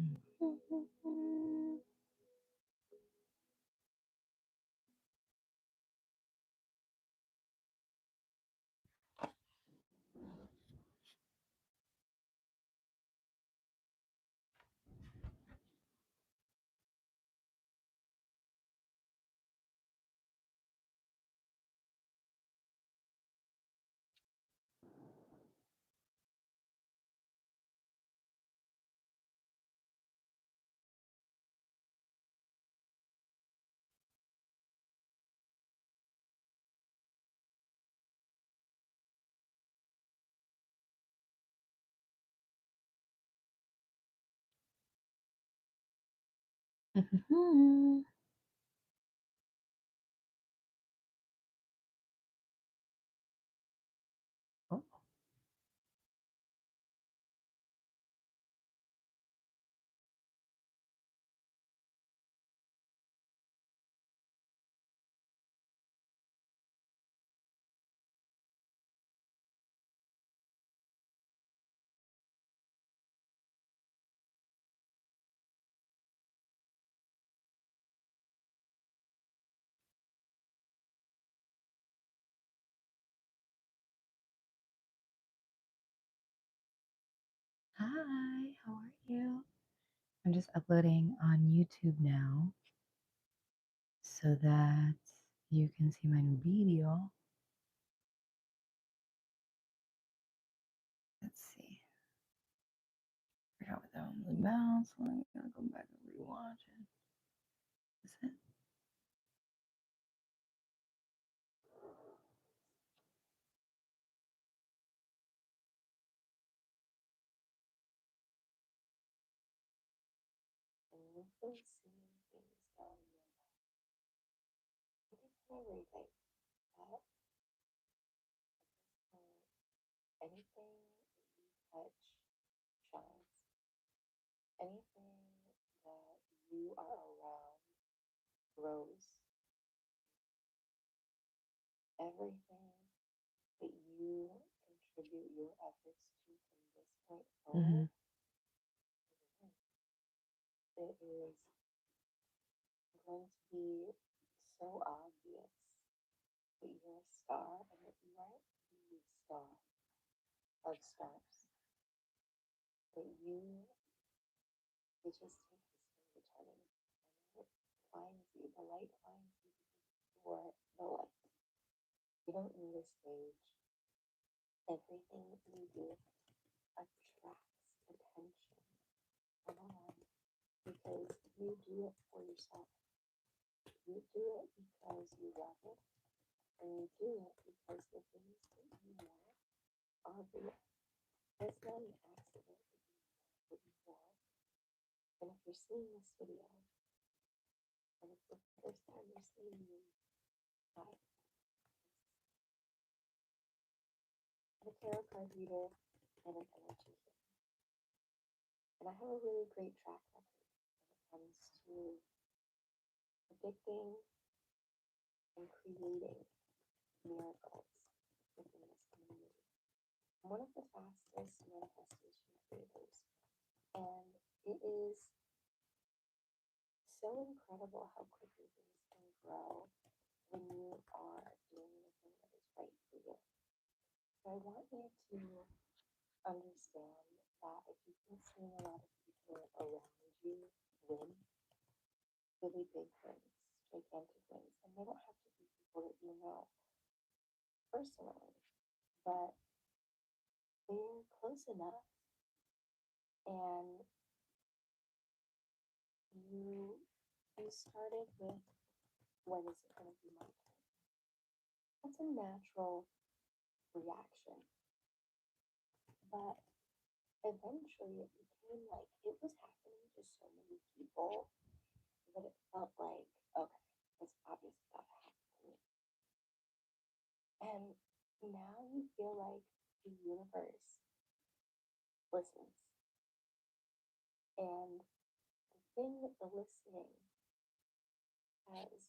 Oh. Hi, how are you? I'm just uploading on YouTube now so that you can see my new video. Let's see. Forgot what that one was about, so I'm gonna go back and rewatch it. Is it? And you've been seeing things down your life. What if I relate that anything you touch shines? Anything that you are around grows. Everything that you contribute your efforts to from this point Mm-hmm. forward, it is going to be so obvious that you're a star and that you are the star of stars. That you it just take history returning and it finds you, the light finds you because you're the light. You don't need a stage. Everything that you do attracts attention. Number one, because you do it for yourself. You do it because you love it, and you do it because the things that you want are real. It's not an accident that you want what you want. And if you're seeing this video, and it's the first time you're seeing me, hi, I'm a tarot card reader and an energy healer. And I have a really great track record when it comes to predicting and creating miracles within this community. I'm one of the fastest manifestation creators, and it is so incredible how quickly things can grow when you are doing the thing that is right for you. So I want you to understand that if you've been seeing a lot of people around you win really big wins, gigantic wins, and they don't have to be people that you know personally, but they're close enough and you you started with when is it going to be my turn? That's a natural reaction, but eventually it became like it was happening to so many people that it felt like okay, it's obvious that happened to me, and now you feel like the universe listens, and the thing that the listening has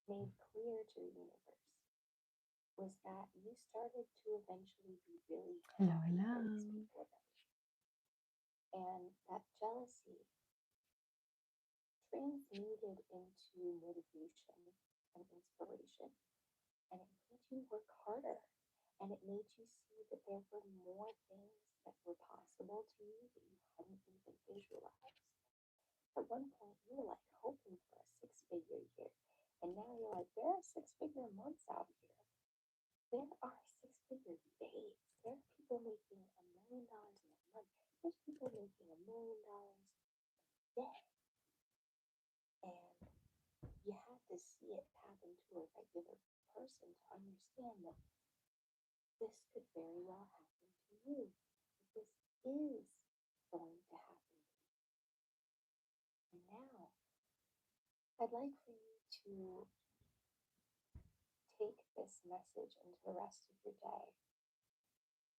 made clear to the universe was that you started to eventually be really Hello, happy for these hello. people around you. And that jealousy transmuted into motivation and inspiration. And it made you work harder. And it made you see that there were more things that were possible to you that you hadn't even visualized. At one point, you were like hoping for a six-figure year. And now you're like, there are six-figure months out here. There are six-figure days. There are people making $1 million in a month. There's people making $1 million a day. And you have to see it happen to a regular person to understand that this could very well happen to you. That this is going to happen to you. And now, I'd like for you to take this message into the rest of your day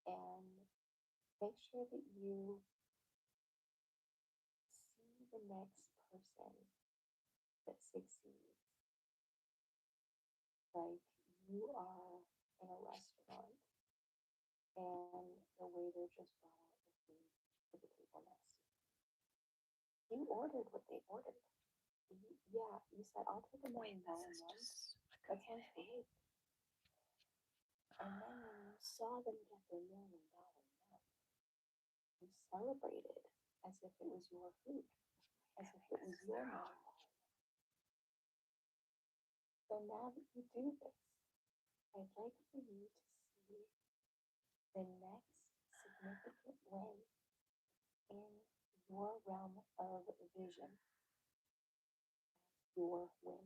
and make sure that you see the next person that succeeds. Like you are in a restaurant and the waiter just brought out the food to the table next to you. You ordered what they ordered. You said, I'll take $1 million one. That sounds great. And then when you saw them get their $1 million note, you celebrated as if it was your food, as if it was your $1 million. So now that you do this, I'd like for you to see the next significant win in your realm of vision, your win.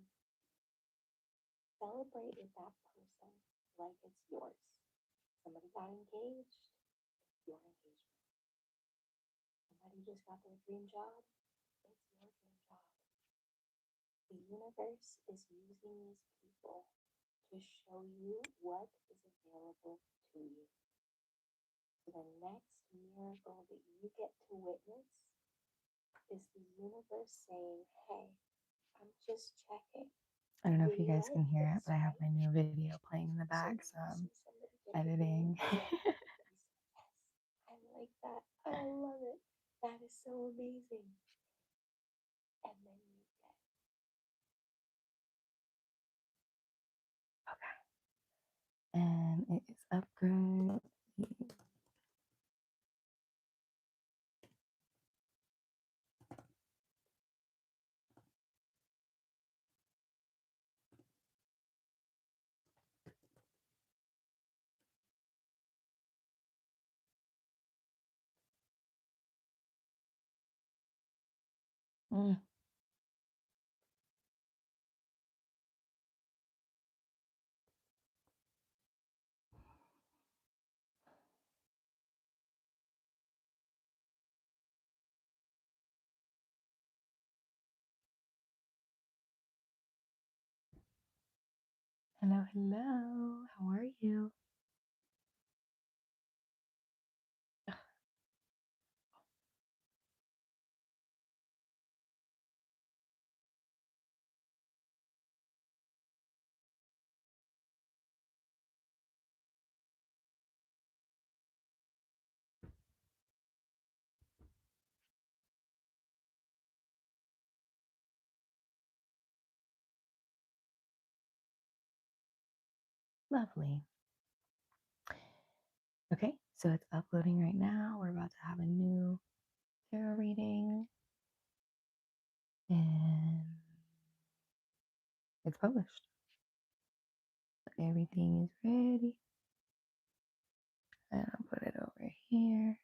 Celebrate with that person like it's yours. Somebody got engaged, it's your engagement. Somebody just got their dream job, it's your dream job. The universe is using these people to show you what is available to you. So the next miracle that you get to witness is the universe saying, hey, I'm just checking. I don't know if you guys can hear it, but I have my new video playing in the back, so I'm editing. I like that. I love it. That is so amazing. And then you get. Okay. And it is upgrade. Mm. Hello, hello. How are you? Lovely. Okay, so it's uploading right now. We're about to have a new tarot reading, and it's published. Everything is ready. And I'll put it over here.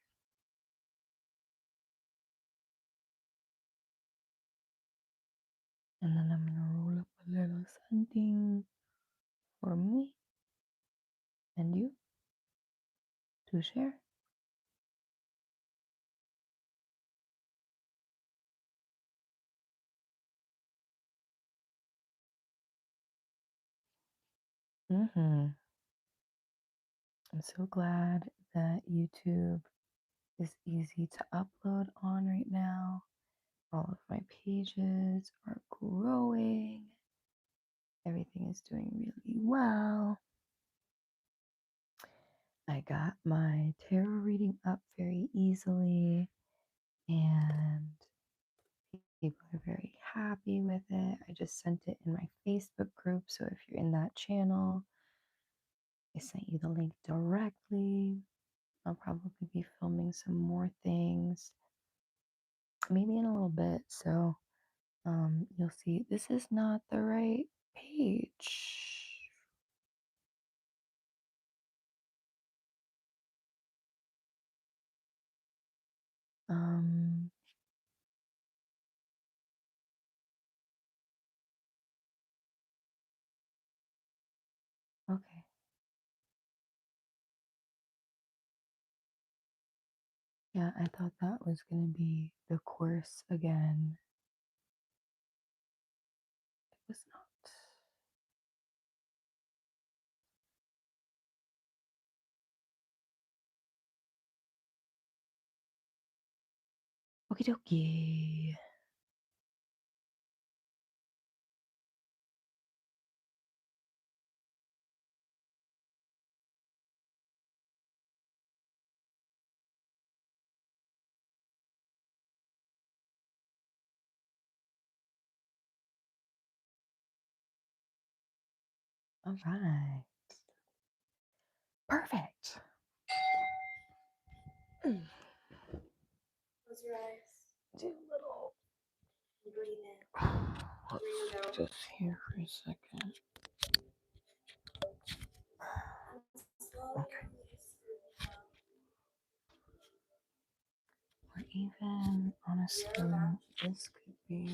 And then I'm gonna roll up a little something for me and you to share. I'm so glad that YouTube is easy to upload on right now. All of my pages are growing. Everything is doing really well. I got my tarot reading up very easily. and people are very happy with it. I just sent it in my Facebook group, so if you're in that channel, I sent you the link directly. I'll probably be filming some more things, maybe in a little bit. So you'll see this is not the right page. Um, okay. Yeah, I thought that was going to be the course again. It was not. Okie dokie. All right. Perfect. Close your eyes. Do a little. Breathe in. Let's just here for a second. Okay. Or even, honestly, this could be.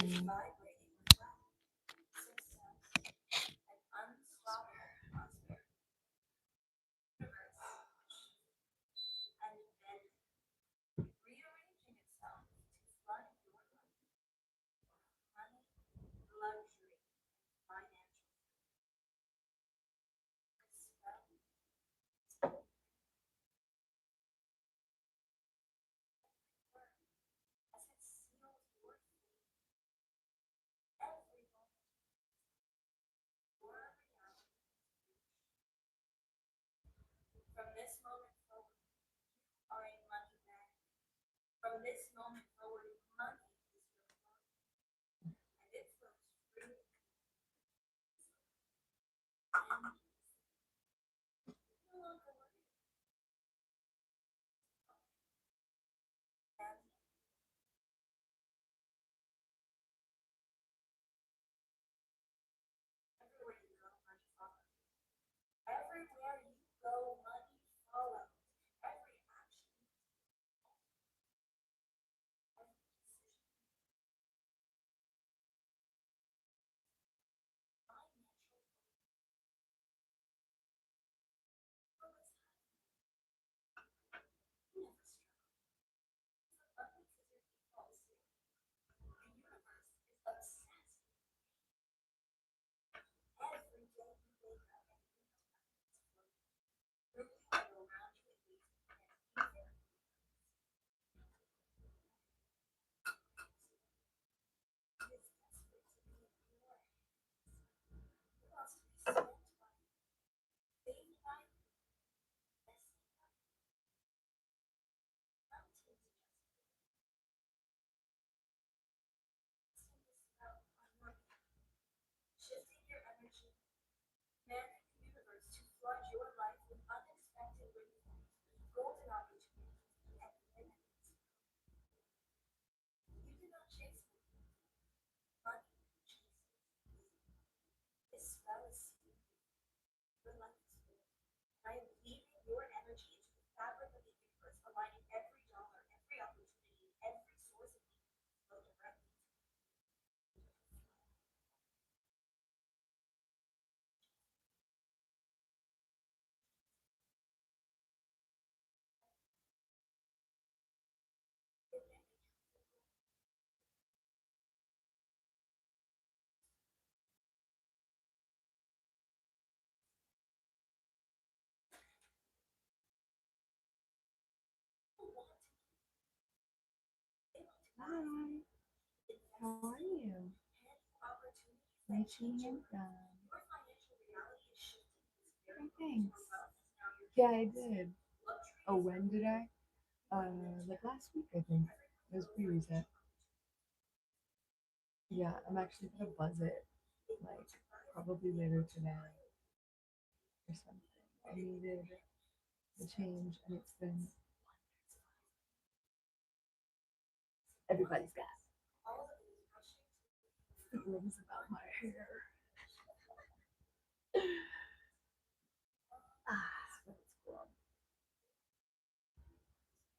Hi. How are you? Reaching and done. Oh, thanks. Yeah, I did. Oh, when did I? Like last week, I think. It was pretty recent. Yeah, I'm actually gonna buzz it like probably later today or something. I needed the change, and it's been everybody's got feelings about my hair. That's cool.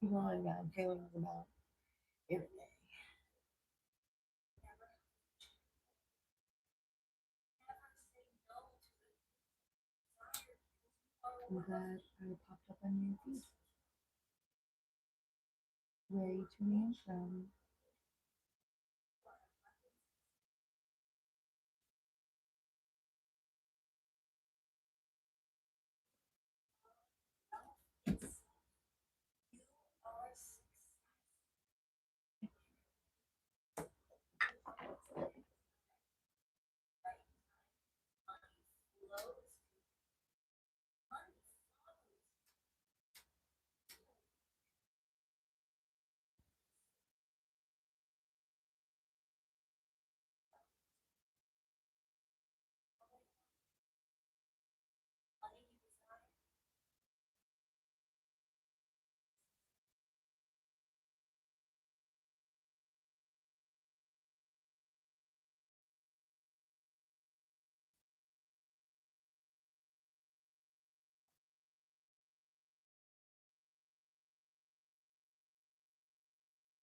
People have got feelings about everything. I'm glad I popped up on your feed. Where are you tuning in from?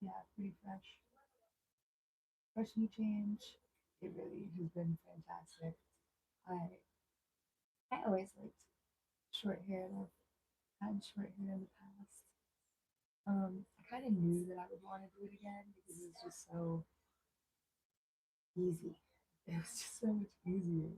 Yeah, pretty fresh. Fresh new change. It really has been fantastic. I I always liked short hair. And I've had short hair in the past. I kind of knew that I would want to do it again because it was just so easy. It was just so much easier.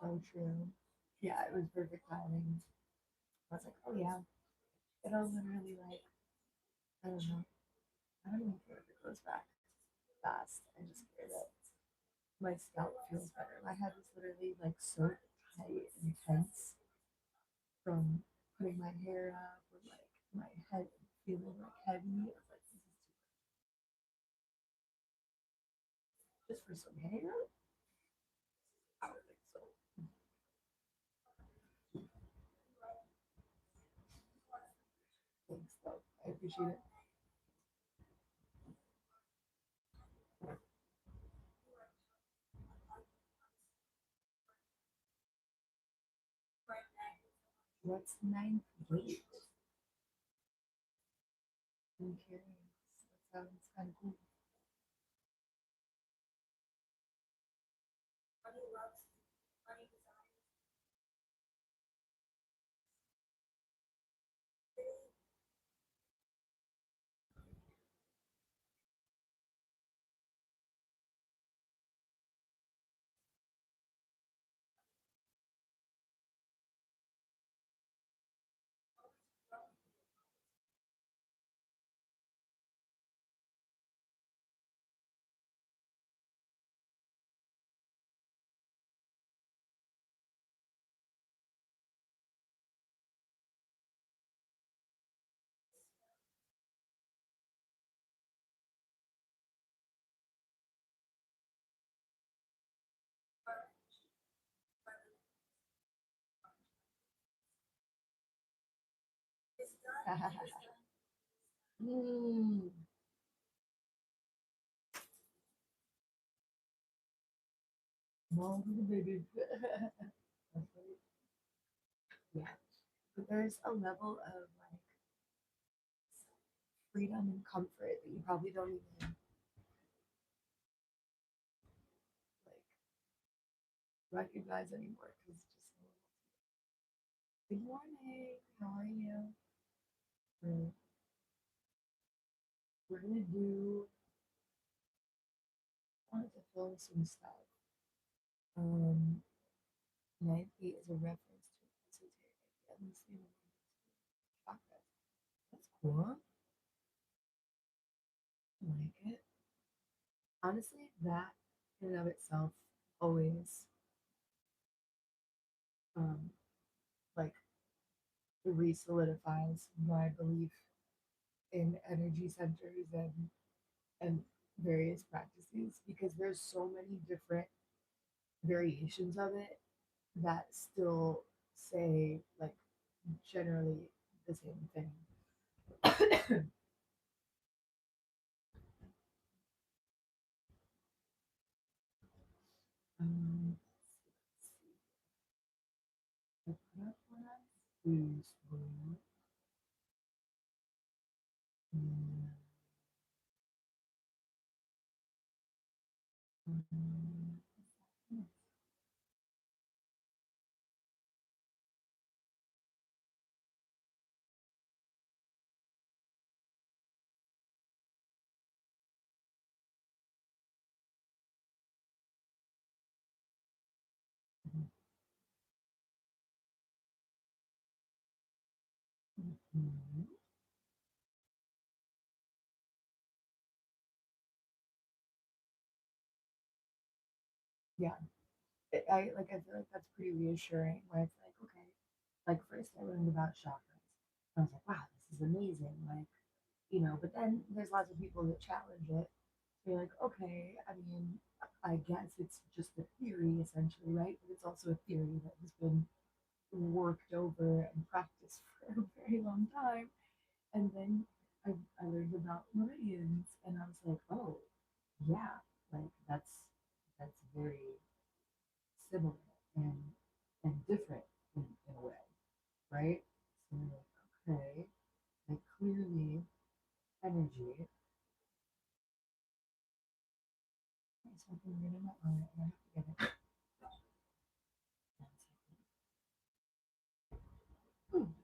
So true. Yeah, it was perfect timing. I was like, oh yeah, it'll literally like I don't know. I don't even care if it goes back fast. I just care that my scalp feels better. My head was literally like so tight and tense from putting my hair up or like my head feeling like heavy. I was like, this is just for some hair. I don't think so. Thanks though. I appreciate it. What's ninth weight? I'm curious. That sounds kind of cool. Mm. Mom for the baby. That's funny. Yeah. But there's a level of like freedom and comfort that you probably don't even like recognize anymore because it's just so good morning. How are you? We're, we're gonna do I wanted to film some stuff. Um 9 feet is a reference to an esoteric idea in the same chakras. That's cool. I like it. Honestly, that in and of itself always um like re-solidifies my belief in energy centers and various practices because there's so many different variations of it that still say like generally the same thing. Let's see. I put up last week's one. And, um, mhm. Yeah, I feel like that's pretty reassuring. Where it's like, okay, like first I learned about chakras. I was like, wow, this is amazing. Like, but then there's lots of people that challenge it. So you're like, okay, I mean, I guess it's just a theory essentially, right? But it's also a theory that has been worked over and practiced for a very long time. And then I learned about meridians, and I was like, oh, yeah, like that's very similar and different in a way, right? So you're like, okay, like clearly energy. There's something weird in my eye. I have to get it. One second.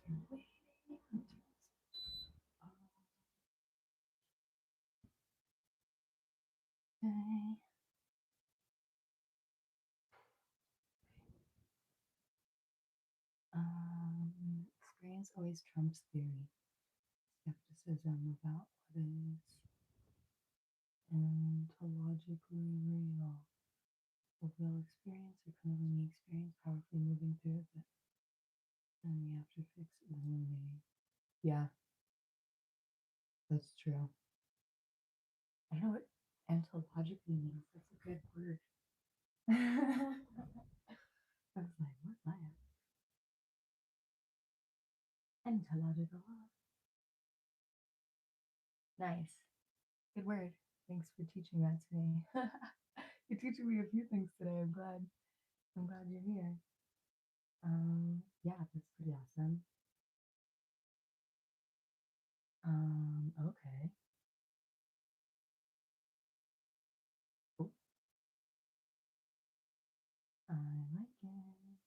for waiting. Okay. Experience always trumps theory. Skepticism about what is ontologically real. A real experience or kind of any experience powerfully moving through it. And the afterfix illuminating. Yeah, that's true. I don't know what ontologically means. That's a good word. I was like, what Maya? Ontological. Nice. Good word. Thanks for teaching that to me. You're teaching me a few things today. I'm glad. I'm glad you're here. Yeah, that's pretty awesome. Okay. Oh, I like it. This one.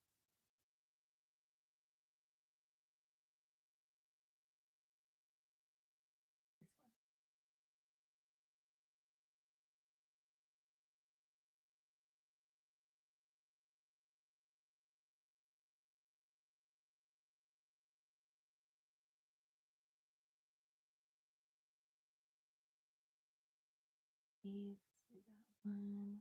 Please do that one.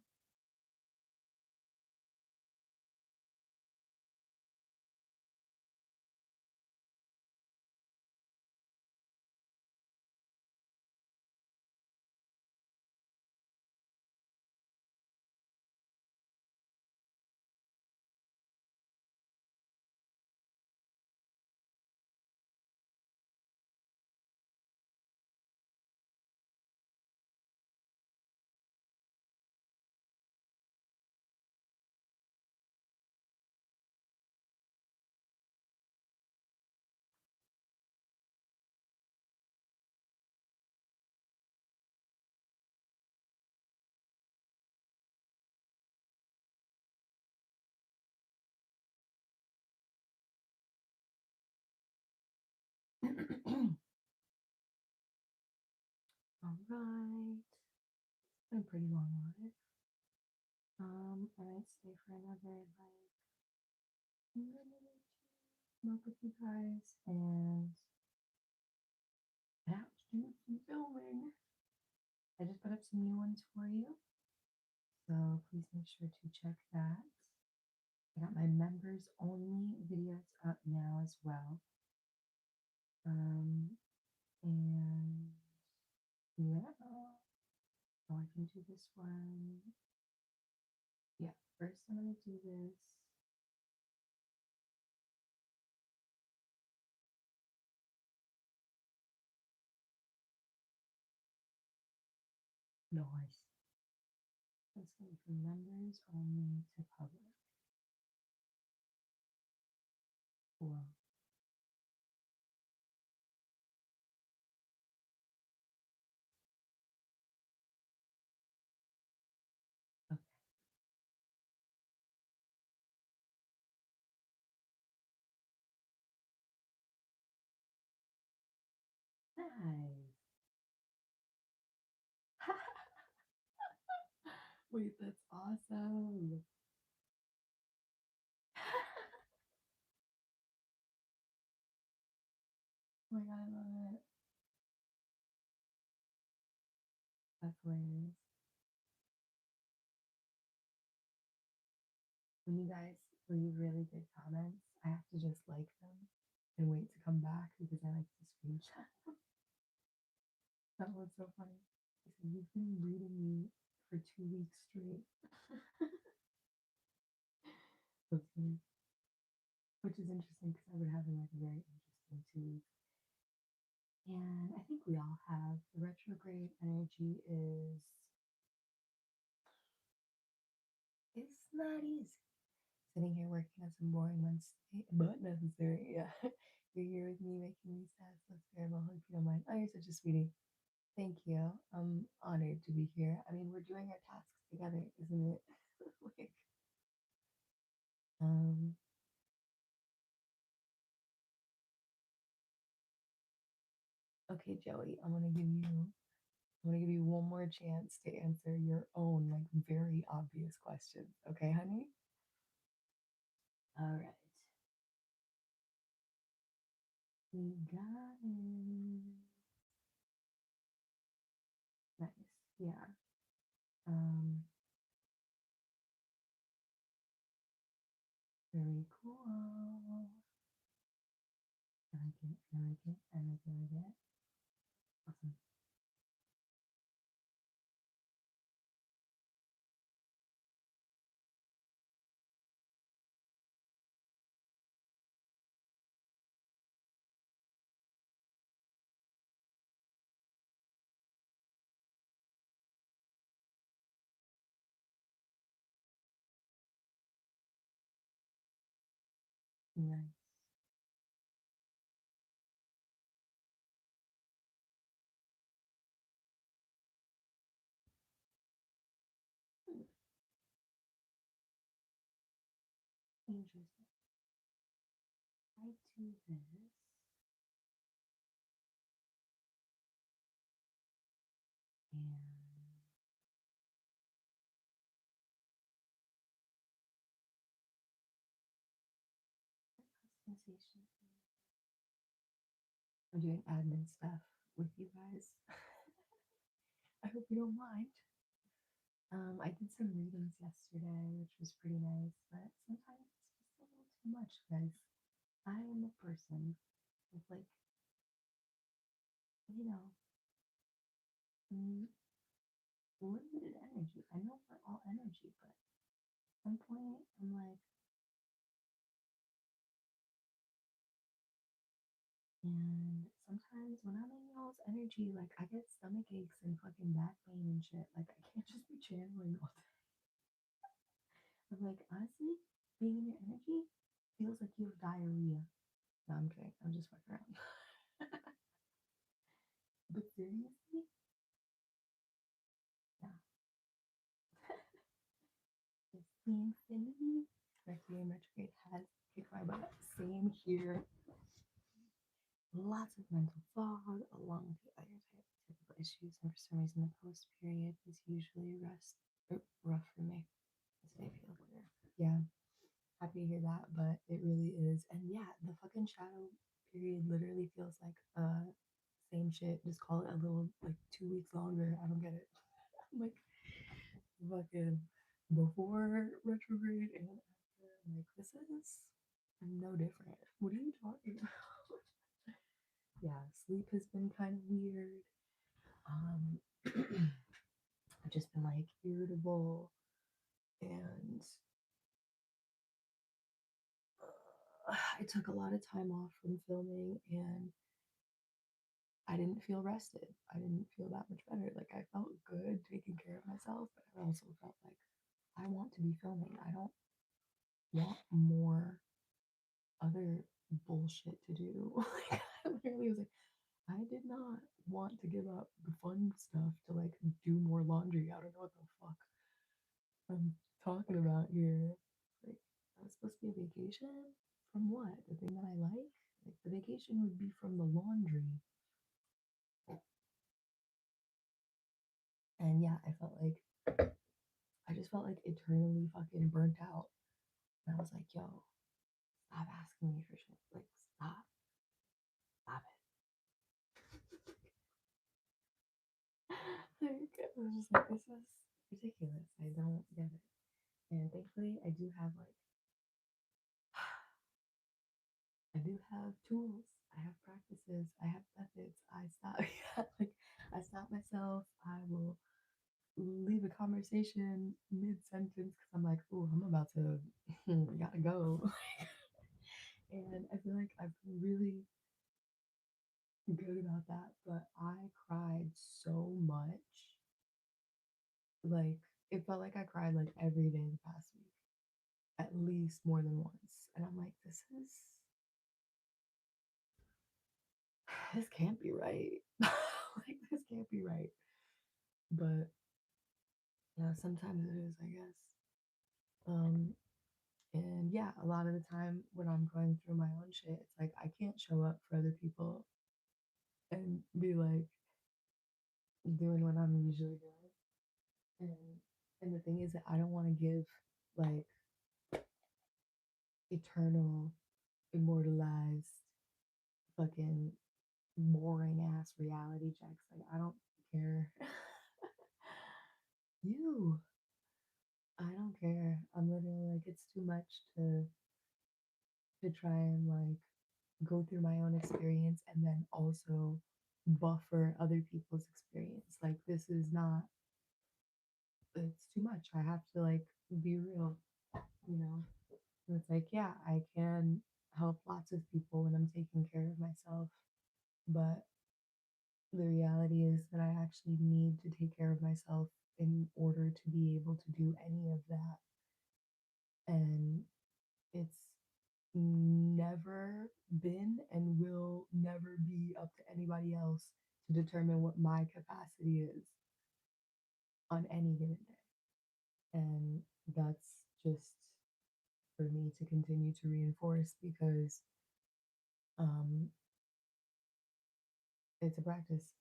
All right. It's been a pretty long life. I might stay for another like minute or two, smoke with you guys, and head out to do some filming. I just put up some new ones for you, so please make sure to check that. I got my members only videos up now as well. Um, and yeah, so I can do this one. Yeah, first I'm gonna do this. Noise. It's gonna be from members only to public. Cool. Okay. Nice. Wait, that's awesome. Oh my god, I love it. That's hilarious. When you guys leave really good comments, I have to just like them and wait to come back because I like to screenshot. That was so funny. He said, you've been reading me for 2 weeks straight. That's funny. Which is interesting because I've been having like a very interesting 2 weeks. And I think we all have the retrograde energy is it's not easy. Sitting here working on some boring Wednesday, but necessary. Yeah. You're here with me making me sad, so it's terrible. Hope you don't mind. Oh, you're such a sweetie. Thank you. I'm honored to be here. I mean, we're doing our tasks together, isn't it? like, um, Okay, Joey, I'm gonna give you one more chance to answer your own like very obvious question. Okay, honey? All right. We got it. Nice. Yeah. Um, very cool. I like it. I like it. I like it. I like it. Awesome. Nice. Hmm, interesting. I do this and customization. I'm doing admin stuff with you guys. I hope you don't mind. I did some readings yesterday, which was pretty nice, but sometimes it's just a little too much, guys. I am a person with like, you know, mm, limited energy. I know we're all energy, but at some point I'm like, and sometimes when I'm in y'all's energy, like I get stomach aches and fucking back pain and shit. Like I can't just be channeling all day. I'm like, honestly, being in your energy feels like you have diarrhea. No, I'm kidding. I'm just fucking around. But seriously, yeah. The same thing. Mercury in retrograde has kicked my butt. Same here. Lots of mental fog, along with the other typical issues, and for some reason, the post period is usually rough for me. Today feels weird. Yeah, happy to hear that, but it really is. And yeah, the fucking shadow period literally feels like same shit. Just call it a little like 2 weeks longer. I don't get it. I'm like fucking before retrograde and after. I'm like, this is no different. What are you talking about? Yeah, sleep has been kind of weird. Um, I've just been like irritable and I took a lot of time off from filming and I didn't feel rested. I didn't feel that much better. Like I felt good taking care of myself, but I also felt like I want to be filming. I don't want more other bullshit to do. Like I literally was like, I did not want to give up the fun stuff to like do more laundry. I don't know what the fuck I'm talking about here. Like that was supposed to be a vacation? From what? The thing that I like? Like the vacation would be from the laundry. And yeah, I just felt like eternally fucking burnt out. And I was like, yo, stop asking me for shit. Like stop it. Like I was just like, this is ridiculous. I don't get it. And thankfully I do have like I do have tools. I have practices. I have methods. I stop like I stop myself. I will leave a conversation mid sentence because I'm like, oh, I'm about to gotta go. And I feel like I've been really good about that. But I cried so much. Like it felt like I cried like every day the past week, at least more than once. And I'm like, this can't be right. Like this can't be right. But yeah, sometimes it is, I guess. Um, and yeah, a lot of the time when I'm going through my own shit, it's like I can't show up for other people and be like doing what I'm usually doing. And and the thing is that I don't want to give like eternal, immortalized, fucking boring ass reality checks. Like I don't care. You, I don't care. I'm literally like it's too much to try and like go through my own experience and then also buffer other people's experience. Like this is not it's too much. I have to like be real, you know. And it's like, yeah, I can help lots of people when I'm taking care of myself, but the reality is that I actually need to take care of myself in order to be able to do any of that. And it's never been and will never be up to anybody else to determine what my capacity is on any given day. And that's just for me to continue to reinforce because um, it's a practice.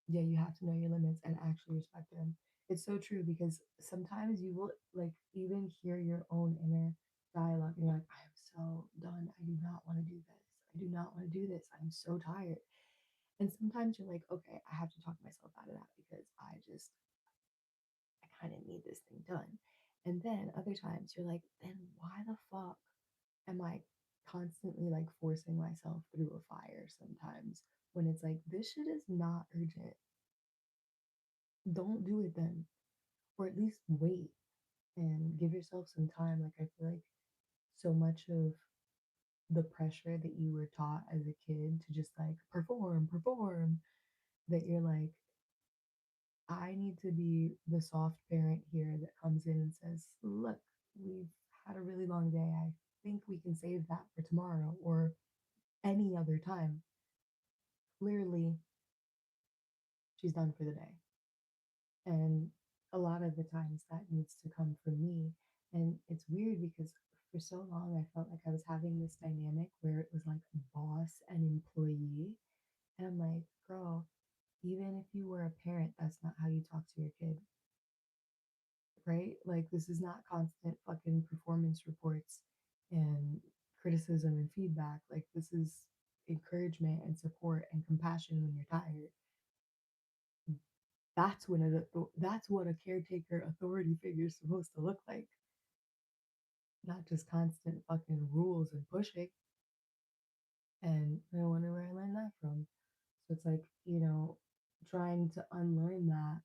Yeah, you have to know your limits and actually respect them. It's so true because sometimes you will like even hear your own inner dialogue and you're like, I am so done. I do not want to do this. I do not want to do this. I'm so tired. And sometimes you're like, okay, I have to talk myself out of that because I kind of need this thing done. And then other times you're like, then why the fuck am I constantly like forcing myself through a fire sometimes when it's like, this shit is not urgent. Don't do it then, or at least wait and give yourself some time. Like, I feel like so much of the pressure that you were taught as a kid to just like perform, that you're like, I need to be the soft parent here that comes in and says, look, we've had a really long day. I think we can save that for tomorrow or any other time. Clearly, she's done for the day. And a lot of the times that needs to come from me. And it's weird because for so long I felt like I was having this dynamic where it was like boss and employee. And I'm like, girl, even if you were a parent, that's not how you talk to your kid, right? Like, this is not constant fucking performance reports and criticism and feedback. Like, this is encouragement and support and compassion when you're tired. That's what a caretaker authority figure is supposed to look like, not just constant fucking rules and pushing. And I wonder where I learned that from. So it's like, trying to unlearn that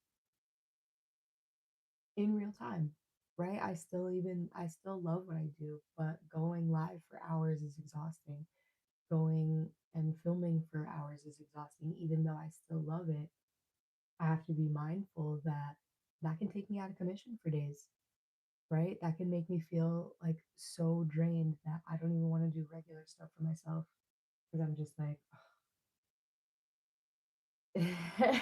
in real time, right? I still love what I do, but going live for hours is exhausting. Going and filming for hours is exhausting, even though I still love it. I have to be mindful that that can take me out of commission for days, right? That can make me feel like so drained that I don't even want to do regular stuff for myself because I'm just like, like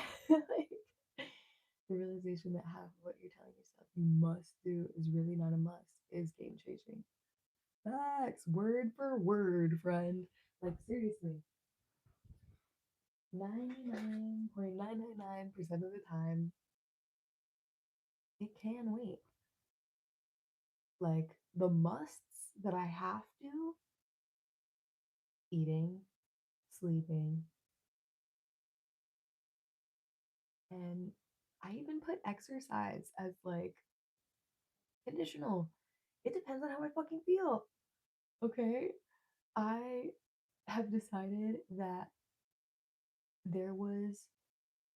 the realization that half of what you're telling yourself you must do is really not a must is game changing. Facts, word for word, friend. Like seriously, 99.999% of the time, it can wait. Like the musts that I have to eating, sleeping, and I even put exercise as like conditional. It depends on how I fucking feel. Okay. I have decided that there was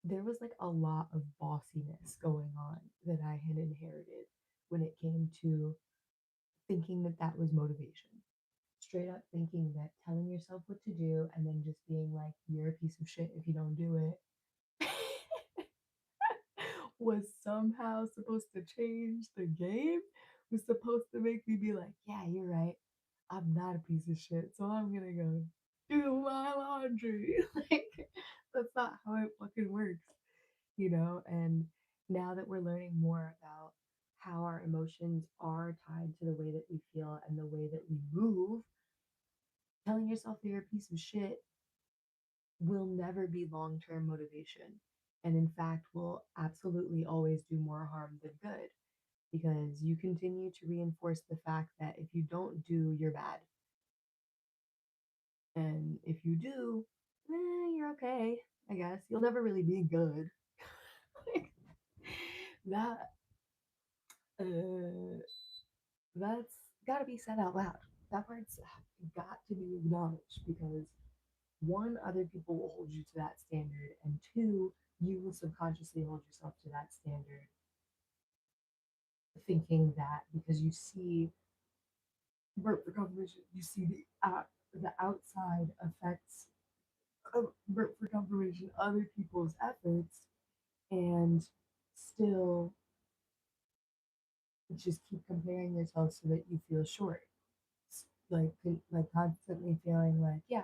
there was like a lot of bossiness going on that I had inherited when it came to thinking that that was motivation. Straight up thinking that telling yourself what to do and then just being like, you're a piece of shit if you don't do it, was somehow supposed to change the game, was supposed to make me be like, yeah, you're right. I'm not a piece of shit, so I'm gonna go do my laundry. Like, that's not how it fucking works. And now that we're learning more about how our emotions are tied to the way that we feel and the way that we move, telling yourself that you're a piece of shit will never be long term motivation. And in fact, will absolutely always do more harm than good because you continue to reinforce the fact that if you don't do, you're bad. And if you do, you're okay, I guess. You'll never really be good. Like, that, uh, that's got to be said out loud. That part's got to be acknowledged because one, other people will hold you to that standard, and two, you will subconsciously hold yourself to that standard, thinking that because you see birth confirmation, you see the outside effects of birth confirmation, other people's efforts, and still just keep comparing yourself so that you feel short. Like constantly feeling like, yeah,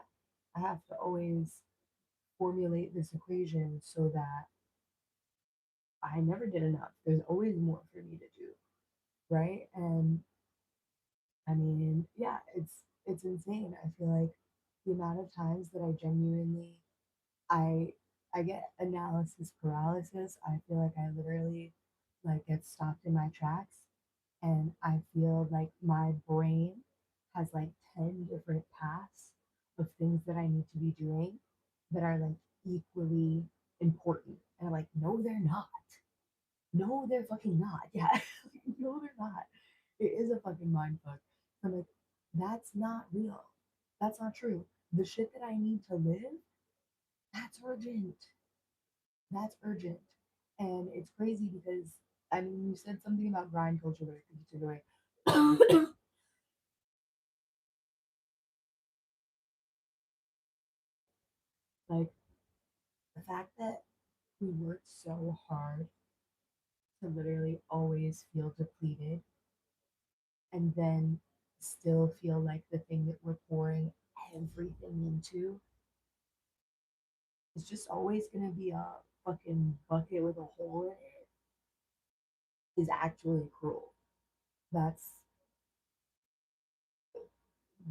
I have to always formulate this equation so that I never did enough. There's always more for me to do, right? And I mean, yeah, it's insane. I feel like the amount of times that I I get analysis paralysis. I feel like I literally like get stopped in my tracks and I feel like my brain has like 10 different paths of things that I need to be doing that are like equally important. And I'm like, no, they're not. No, they're fucking not. Yeah. No, they're not. It is a fucking mind fuck. I'm like, that's not real. That's not true. The shit that I need to live, that's urgent. That's urgent. And it's crazy because I mean you said something about grind culture, but I think you took away. Like the fact that we work so hard to literally always feel depleted and then still feel like the thing that we're pouring everything into is just always going to be a fucking bucket with a hole in it is actually cruel. That's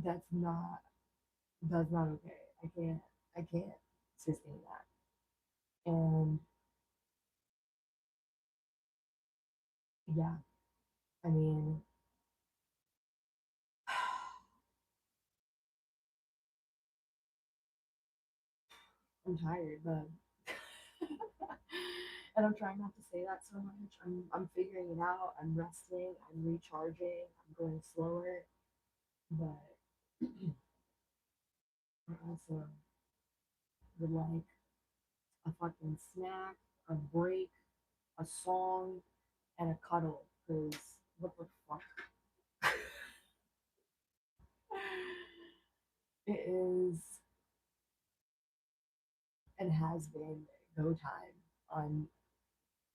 that's not that's not okay. I can't sustain that. And yeah, I mean, I'm tired, but and I'm trying not to say that so much. I'm figuring it out. I'm resting. I'm recharging. I'm going slower, but I also would like a fucking snack, a break, a song, and a cuddle. Cause what the fuck? It is and has been go time on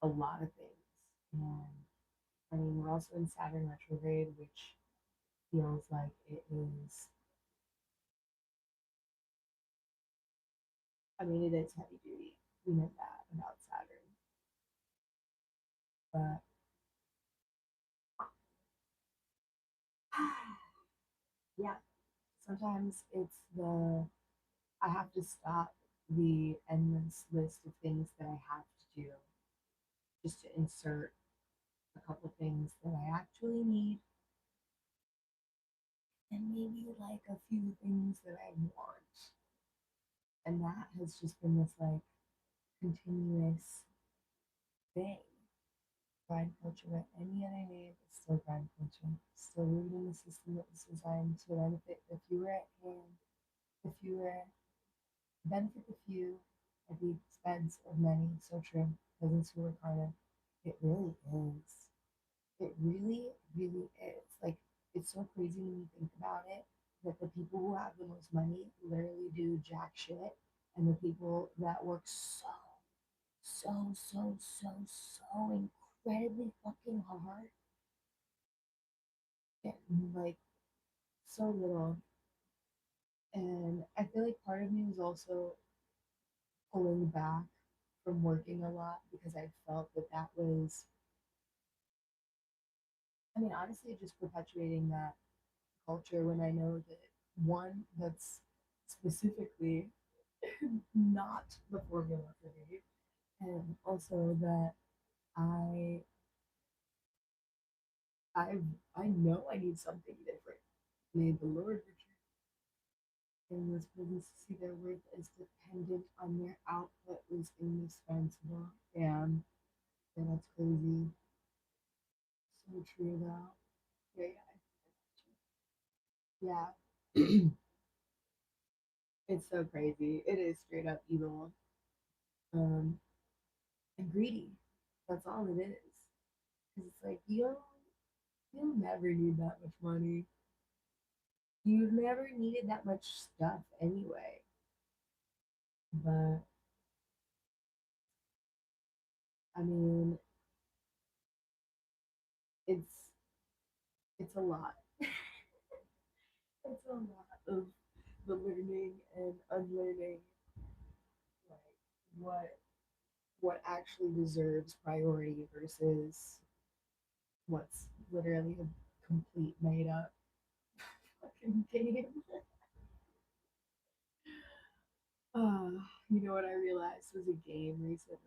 a lot of things. And I mean, we're also in Saturn retrograde, which feels like it is. I mean, it is heavy duty. We know that about Saturn, but yeah, sometimes it's the I have to stop the endless list of things that I have to do just to insert a couple things that I actually need and maybe like a few things that I want. And that has just been this like continuous thing. Grind culture by any other name is still grind culture. It's still rooted in the system that was designed to benefit the fewer at hand, the fewer benefit the few at the expense of many. So true. Peasants who work harder. It really is. It really, really is. Like, it's so crazy when you think about it that the people who have the most money literally do jack shit, and the people that work so incredibly fucking hard get like so little. And I feel like part of me was also pulling back from working a lot because I felt that that was, I mean, honestly, just perpetuating that culture when I know that one, that's specifically not the formula for me. And also that I I I know I need something different. May the Lord return in this business to see their worth is dependent on their output was indispensable. Damn, yeah, that's crazy. So true though. Yeah, yeah. Yeah. It's so crazy. It is straight up evil. Um, and greedy. That's all it is. Because it's like you'll never need that much money. You've never needed that much stuff anyway. But I mean, it's it's a lot. It's a lot of the learning and unlearning, like what what actually deserves priority versus what's literally a complete made up fucking game. Uh, you know what I realized was a game recently?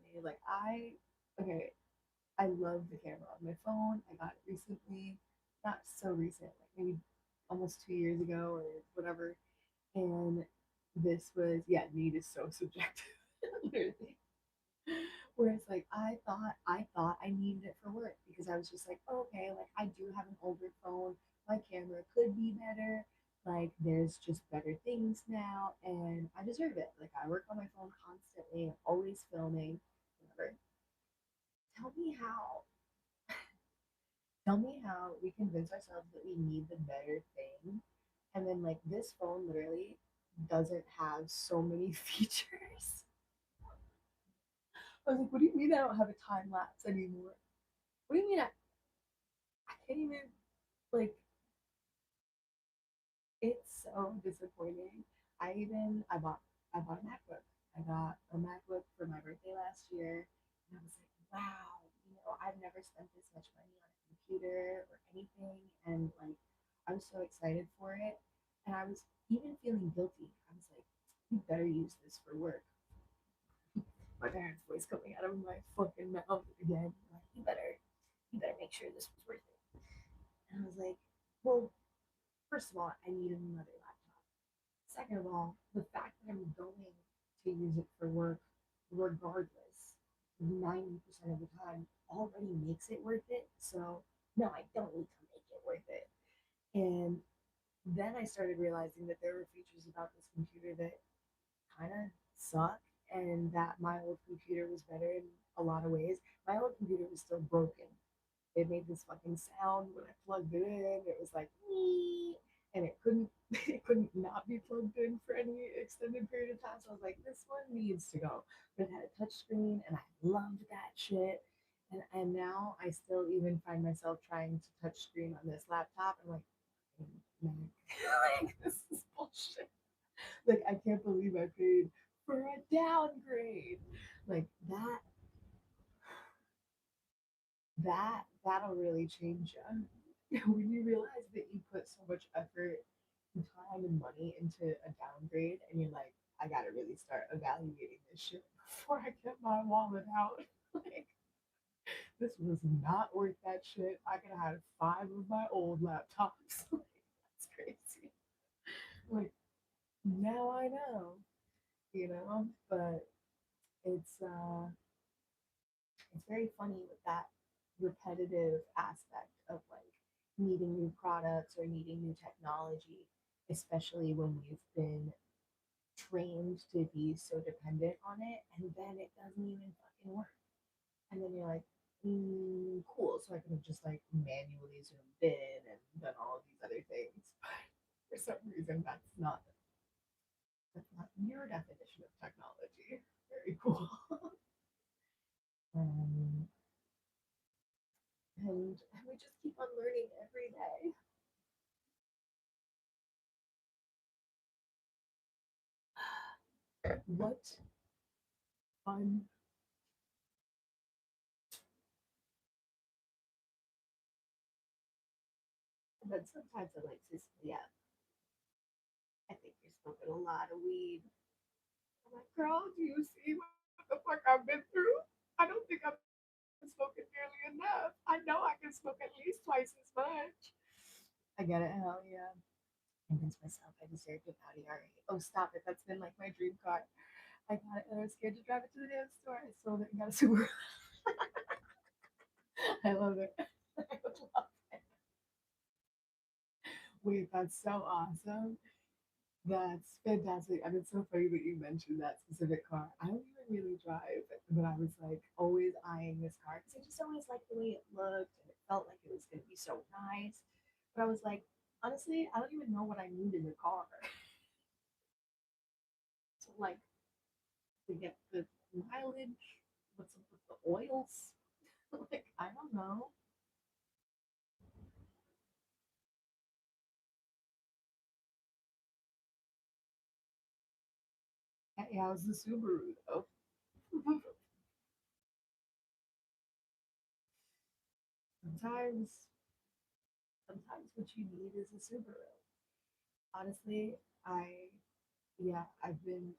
Okay, I love the camera on my phone. I got it recently, not so recent, like maybe almost 2 years ago or whatever. And this was, yeah, need is so subjective. Literally. Whereas like I thought I needed it for work because I was just like, oh, okay, like I do have an older phone. My camera could be better. Like there's just better things now and I deserve it. Like I work on my phone constantly, I'm always filming, whatever. Tell me how tell me how we convince ourselves that we need the better thing. And then like this phone literally doesn't have so many features. I was like, what do you mean I don't have a time lapse anymore? What do you mean I can't even like it's so disappointing. I bought a MacBook. I got a MacBook for my birthday last year and I was like, wow, I've never spent this much money on a computer or anything and like I was so excited for it and I was even feeling guilty. I was like, you better use this for work. My parents' voice coming out of my fucking mouth again. Like, you better make sure this was worth it. And I was like, well, first of all, I needed another laptop. Second of all, the fact that I'm going to use it for work regardless, 90% of the time already makes it worth it. So, no, I don't need to make it worth it. And then I started realizing that there were features about this computer that kind of suck and that my old computer was better in a lot of ways. My old computer was still broken. It made this fucking sound when I plugged it in. It was like me, and it couldn't it couldn't not be plugged in for any extended period of time. So I was like, this one needs to go. But it had a touch screen, and I loved that shit. And now I still even find myself trying to touch screen on this laptop. I'm like, man, like this is bullshit. Like I can't believe I paid for a downgrade. Like that'll really change you. When you realize that you put so much effort and time and money into a downgrade and you're like, I gotta really start evaluating this shit before I get my wallet out. Like this was not worth that shit. I could have had 5 of my old laptops. Like, that's crazy. Like now I know. But it's very funny with that repetitive aspect of like needing new products or needing new technology, especially when we've been trained to be so dependent on it, and then it doesn't even fucking work. And then you're like, cool, so I could have just like manually zoomed in and done all of these other things. But for some reason, that's not your definition of technology. Very cool. um, and we just keep on learning every day. What fun. But sometimes I'm like, Cecilia, I think you're smoking a lot of weed. I'm like, girl, do you see what the fuck I've been through? I don't think I've been smoking nearly enough. I know I can smoke at least twice as much. I get it, hell yeah. Convince myself I deserved a Audi R8. Oh, stop it. That's been like my dream car. I got it and I was scared to drive it to the damn store. I sold it and got a Subaru. I love it. I love it. Wait, that's so awesome. That's fantastic. And it's so funny that you mentioned that specific car. I don't even really drive, but I was like always eyeing this car because I just always liked the way it looked and it felt like it was going to be so nice. But I was like, honestly, I don't even know what I need in a car. So, like, to get the mileage, what's up with the oils? Like, I don't know. Hey, how's the Subaru though? sometimes, sometimes what you need is a Subaru. Honestly, I I've been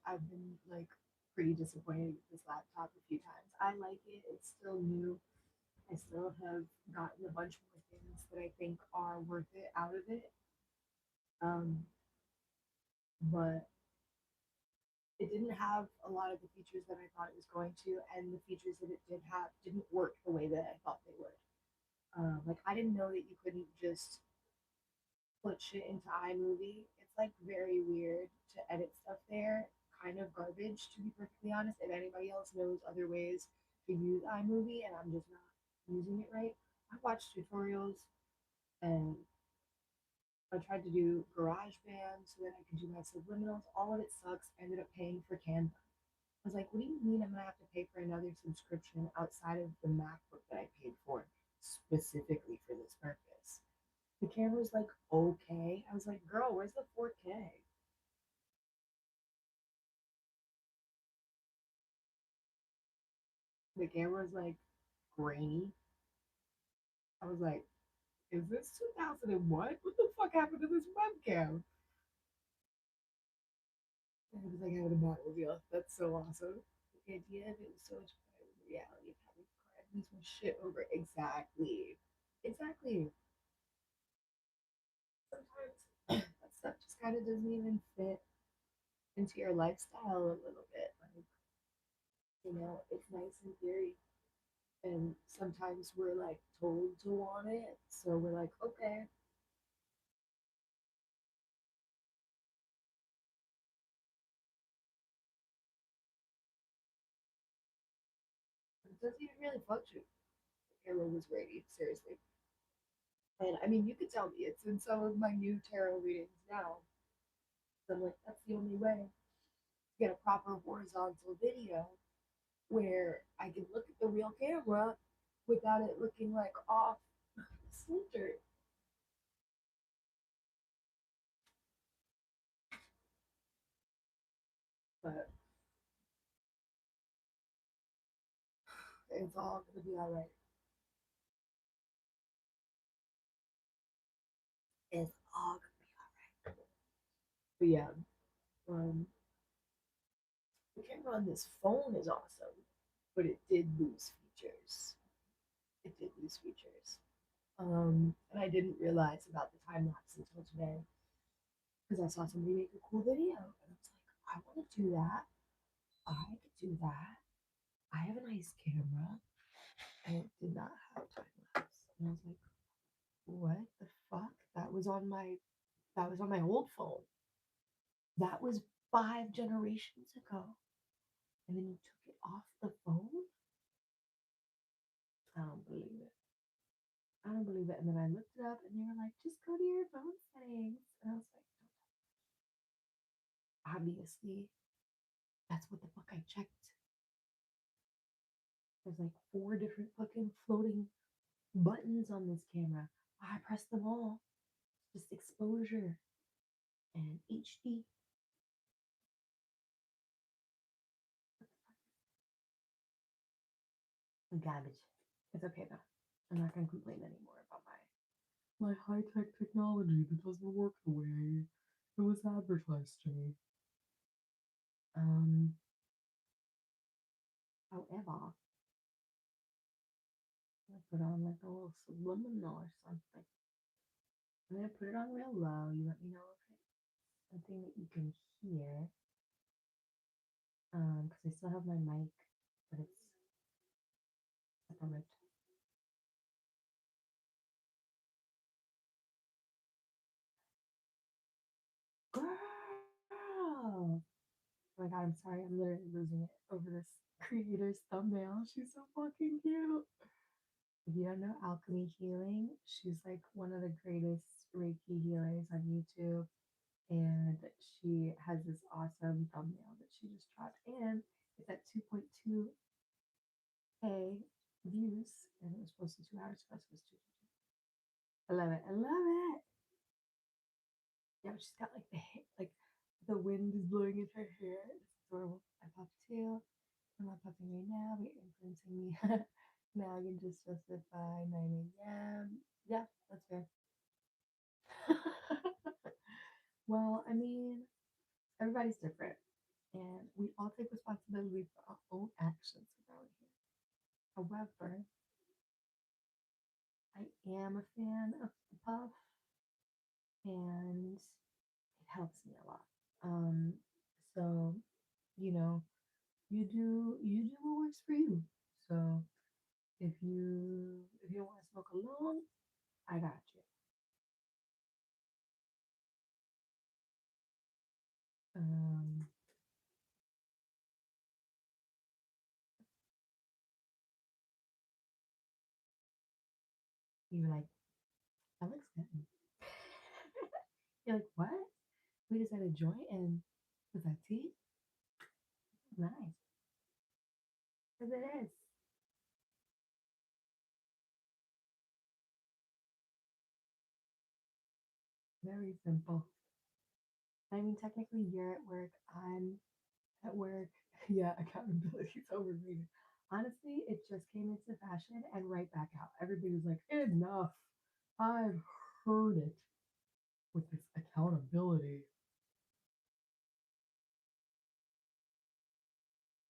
like pretty disappointed with this laptop a few times. I like it. It's still new. I still have gotten a bunch more things that I think are worth it out of it. Um, but it didn't have a lot of the features that I thought it was going to, and the features that it did have didn't work the way that I thought they would. Like I didn't know that you couldn't just put shit into iMovie. It's like very weird to edit stuff there. Kind of garbage, to be perfectly honest. If anybody else knows other ways to use iMovie and I'm just not using it right, I watched tutorials and I tried to do GarageBand so that I could do my subliminals. All of it sucks. I ended up paying for Canva. I was like, what do you mean I'm gonna have to pay for another subscription outside of the MacBook that I paid for specifically for this purpose? The camera's like okay. I was like, girl, where's the 4K? The camera's like grainy. I was like, is this 2001? What the fuck happened to this webcam? And it was like having a Batmobile. That's so awesome. The idea of it was so much better than the reality of having a car. At least my shit over. Exactly. Exactly. Sometimes that stuff just kind of doesn't even fit into your lifestyle a little bit. Like, it's nice in theory. And sometimes we're like told to want it. So we're like, okay. It doesn't even really function. The camera was ready, seriously. And I mean, you could tell me it's in some of my new tarot readings now. So I'm like, that's the only way to get a proper horizontal video where I can look at the real camera without it looking like off center. But it's all gonna be all right. It's all gonna be all right. But yeah, um, the camera on this phone is awesome, but it did lose features. It did lose features. And I didn't realize about the time lapse until today because I saw somebody make a cool video, and I was like, I want to do that. I could do that. I have a nice camera, and it did not have time lapse. And I was like, what the fuck? That was on my old phone. That was 5 generations ago, and then you took it off the phone. I don't believe it. I don't believe it. And then I looked it up, and they were like, just go to your phone settings. And I was like, obviously, that's what the fuck I checked. There's like 4 different fucking floating buttons on this camera. I pressed them all. Just exposure and HD. Garbage. It's okay though. I'm not gonna complain anymore about my high tech technology that doesn't work the way it was advertised to me. Um, However, I put on like a little subliminal or something. I'm gonna put it on real low. You let me know if it's something that you can hear. Because I still have my mic, but it's separate. Girl! Oh my god, I'm sorry. I'm literally losing it over this creator's thumbnail. She's so fucking cute. If you don't know Alchemy Healing, she's like one of the greatest Reiki healers on YouTube. And she has this awesome thumbnail that she just dropped. And it's at 2.2K views. And it was posted 2 hours ago, so it was 2. I love it. I love it. Yeah, she's got like the hair, like the wind is blowing in her hair. It's adorable. I popped too. I'm not popping right now, but you're influencing me. Now I can just justify 9 a.m. Yeah, that's fair. Well, I mean, everybody's different, and we all take responsibility for our own actions around here. However, I am a fan of the puff, and it helps me a lot. Um, so you know, you do what works for you. So if you don't want to smoke alone, I got you. Um, you're like, that looks good. You're like, what? We just had a joint and was that tea? Nice. Because it is. Very simple. I mean, technically, you're at work. I'm at work. Yeah, accountability is overrated. Honestly, it just came into fashion and right back out. Everybody's like, enough. I've heard it with this accountability.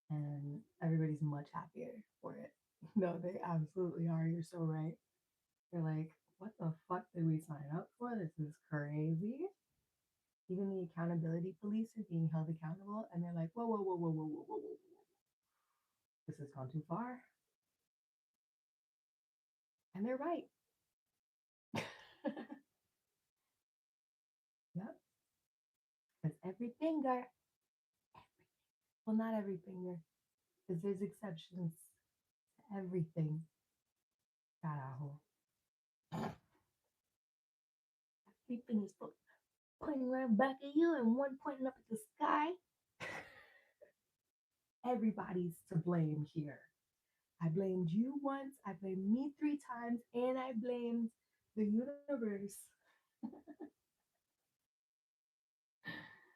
And everybody's much happier for it. No, they absolutely are. You're so right. You're like, what the fuck did we sign up for? This is crazy. Even the accountability police are being held accountable, and they're like, whoa, whoa, whoa, whoa, whoa, whoa, whoa, whoa. This has gone too far. And they're right. Yep. Because every finger, well, not every finger, because there's exceptions to everything. Carajo. Everything is pointing right back at you and one pointing up at the sky. Everybody's to blame here. I blamed you once, I blamed me 3 times, and I blamed the universe.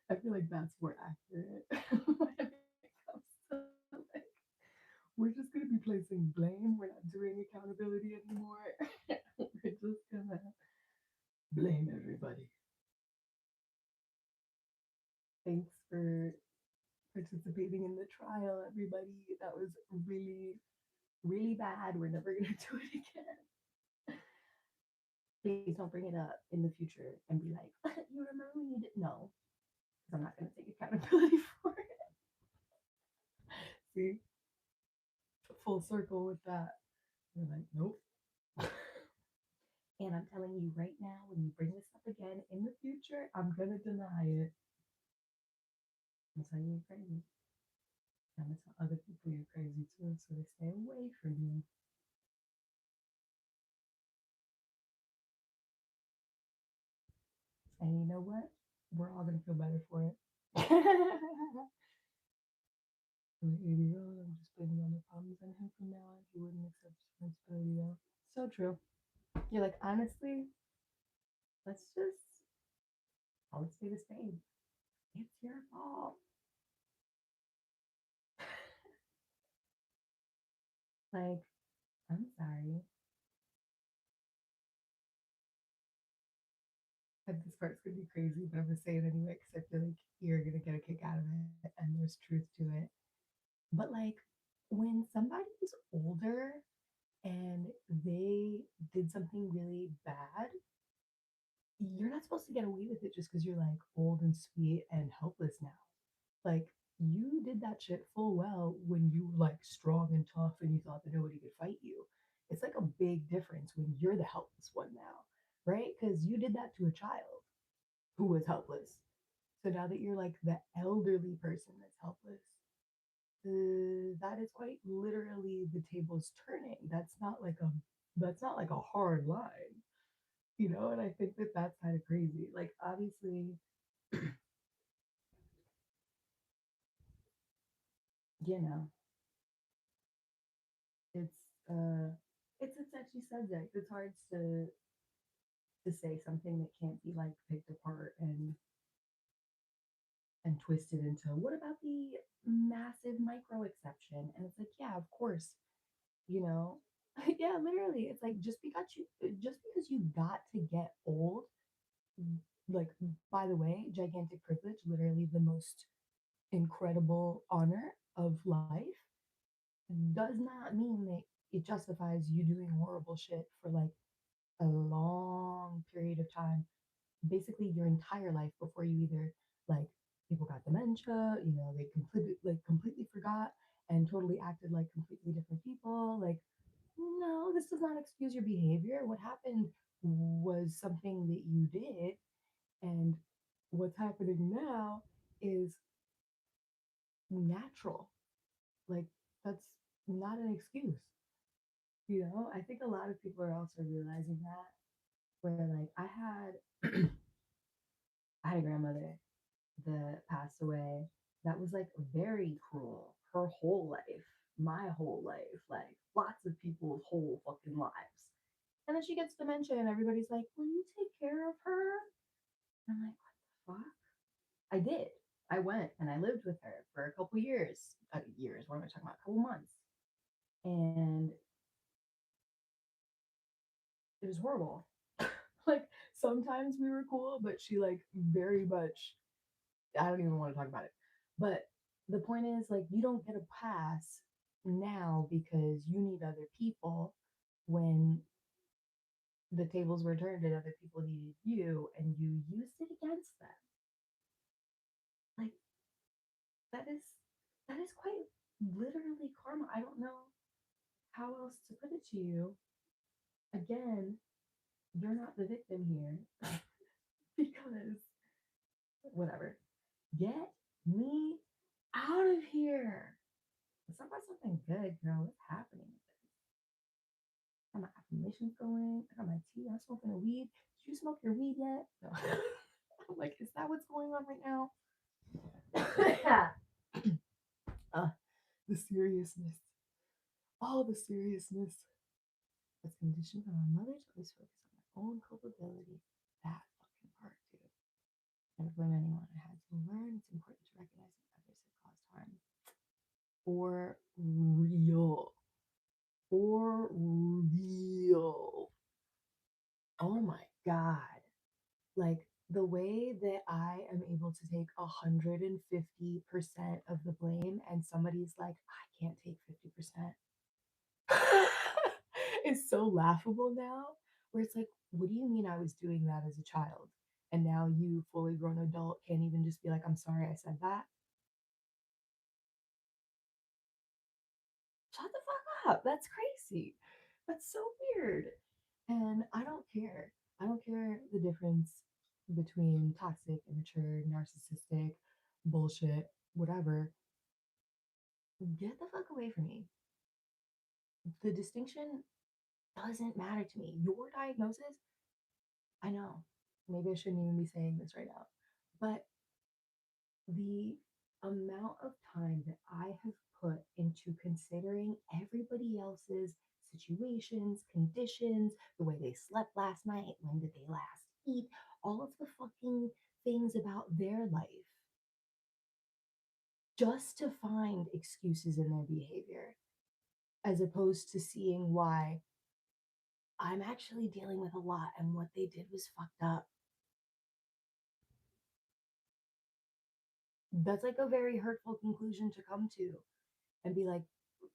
I feel like that's more accurate when it comes to like, we're just gonna be placing blame. We're not doing accountability anymore. We're just gonna blame everybody. Thanks for participating in the trial, everybody. That was really, really bad. We're never gonna do it again. Please don't bring it up in the future and be like, you remember when you didn't know? Because I'm not gonna take accountability for it. See, full circle with that. You're like, nope. And I'm telling you right now, when you bring this up again in the future, I'm gonna deny it. I'm telling you you're crazy. I'm gonna tell other people you're crazy too, so they stay away from you. And you know what? We're all gonna feel better for it. I'm 80-year-old. I'm just blaming all my problems on him from now on. He wouldn't accept responsibility though. So true. You're like, honestly, let's just call it spade a spade. It's your fault. Like, I'm sorry. I had this part's gonna be crazy, but I'm gonna say it anyway because I feel like you're gonna get a kick out of it and there's truth to it. But like when somebody's older and they did something really bad, you're not supposed to get away with it just because you're like old and sweet and helpless now. Like you did that shit full well when you were like strong and tough and you thought that nobody could fight you. It's like a big difference when you're the helpless one now, right? Because you did that to a child who was helpless. So now that you're like the elderly person that's helpless, that is quite literally the tables turning. That's not like a hard line, you know. And I think that that's kind of crazy. Like obviously, you know, it's uh, it's a touchy subject. It's hard to say something that can't be like picked apart and twisted into what about the massive micro exception? And it's like, yeah, of course, you know. Yeah, literally, it's like just because you got to get old, like by the way, gigantic privilege, literally the most incredible honor of life, does not mean that it justifies you doing horrible shit for like a long period of time, basically your entire life before you either like people got dementia, they completely forgot and totally acted like completely different people. Like, no, this does not excuse your behavior. What happened was something that you did, and what's happening now is natural. Like, that's not an excuse. I think a lot of people are also realizing that, where like I had a grandmother that passed away that was like very cruel her whole life, my whole life, like lots of people's whole fucking lives. And then she gets dementia, and everybody's like, will you take care of her? And I'm like, what the fuck? I did. I went and I lived with her for a couple years. Years, what am I talking about? A couple months. And it was horrible. Like, sometimes we were cool, but she, like, very much, I don't even want to talk about it. But the point is, like, you don't get a pass now because you need other people when the tables were turned and other people needed you and you used it against them. Like, that is that is quite literally karma. I don't know how else to put it to you. Again, you're not the victim here because whatever. Get me out of here. Let's talk about something good, girl. What's happening with this? I got my affirmations going. I got my tea. I'm smoking a weed. Did you smoke your weed yet? No. I'm like, is that what's going on right now? uh, the seriousness. All the seriousness that's conditioned by my mother to always focus on my own culpability. That fucking part, dude. Never blame anyone. I had to learn it's important to recognize when others have caused harm. For real. For real. Oh my God. Like the way that I am able to take 150% of the blame and somebody's like, I can't take 50%. It's so laughable now, where it's like, what do you mean I was doing that as a child? And now you, fully grown adult, can't even just be like, I'm sorry I said that. Shut the fuck up. That's crazy. That's so weird. And I don't care. I don't care the difference between toxic, immature, narcissistic, bullshit, whatever. Get the fuck away from me. The distinction doesn't matter to me. Your diagnosis, I know. Maybe I shouldn't even be saying this right now. But the amount of time that I have put into considering everybody else's situations, conditions, the way they slept last night, when did they last eat, all of the fucking things about their life, just to find excuses in their behavior, as opposed to seeing why I'm actually dealing with a lot and what they did was fucked up. That's like a very hurtful conclusion to come to and be like,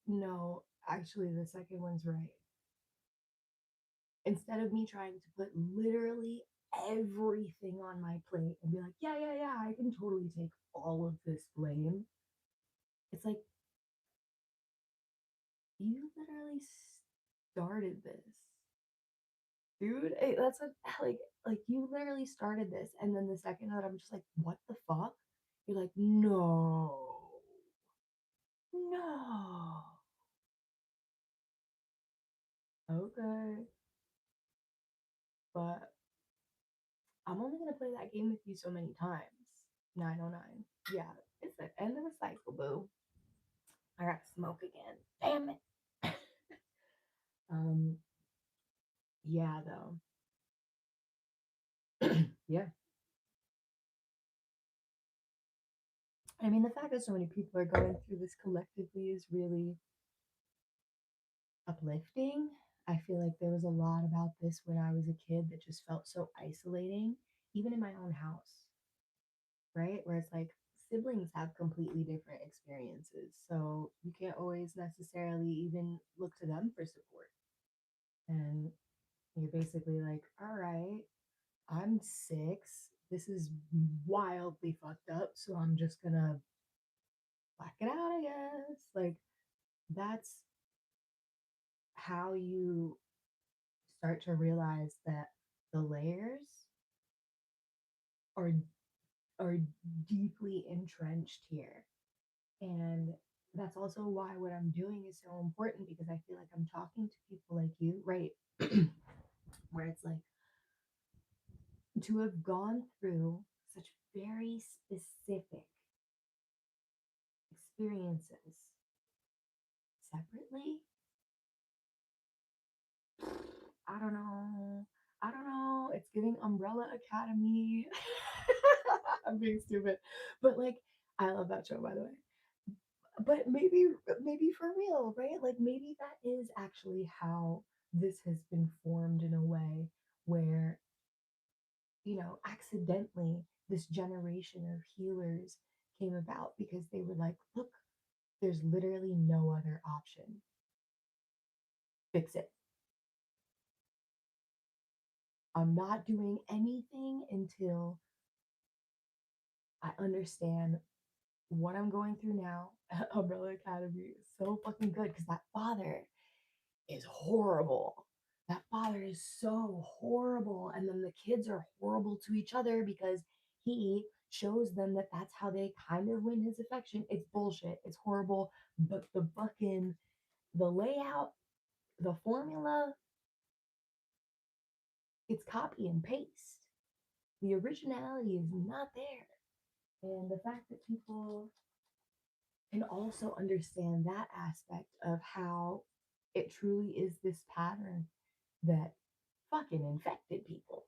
no, actually, the second one's right. Instead of me trying to put literally everything on my plate and be like, yeah, yeah, yeah, I can totally take all of this blame. It's like, you literally started this, dude. That's what, like you literally started this. And then the second that I'm just like, what the fuck? You're like, no, no. Okay. But I'm only gonna play that game with you so many times. 909. Yeah, it's the end of the cycle, boo. I got smoke again. Damn it. um, yeah, though. Yeah. I mean, the fact that so many people are going through this collectively is really uplifting. I feel like there was a lot about this when I was a kid that just felt so isolating, even in my own house, right? Where it's like siblings have completely different experiences. So you can't always necessarily even look to them for support. And you're basically like, all right, I'm 6. This is wildly fucked up. So I'm just gonna whack it out, I guess. Like, that's how you start to realize that the layers are are deeply entrenched here. And that's also why what I'm doing is so important, because I feel like I'm talking to people like you, right? Where it's like, to have gone through such very specific experiences separately. I don't know. I don't know. It's giving Umbrella Academy. I'm being stupid. But like, I love that show, by the way. But maybe for real, right? Like maybe that is actually how this has been formed in a way where, accidentally this generation of healers came about because they were like, look, there's literally no other option. Fix it. I'm not doing anything until I understand what I'm going through now. Umbrella Academy is so fucking good because that father is horrible. That father is so horrible. And then the kids are horrible to each other because he shows them that that's how they kind of win his affection. It's bullshit. It's horrible. But the layout, the formula, it's copy and paste. The originality is not there. And the fact that people can also understand that aspect of how it truly is this pattern that fucking infected people.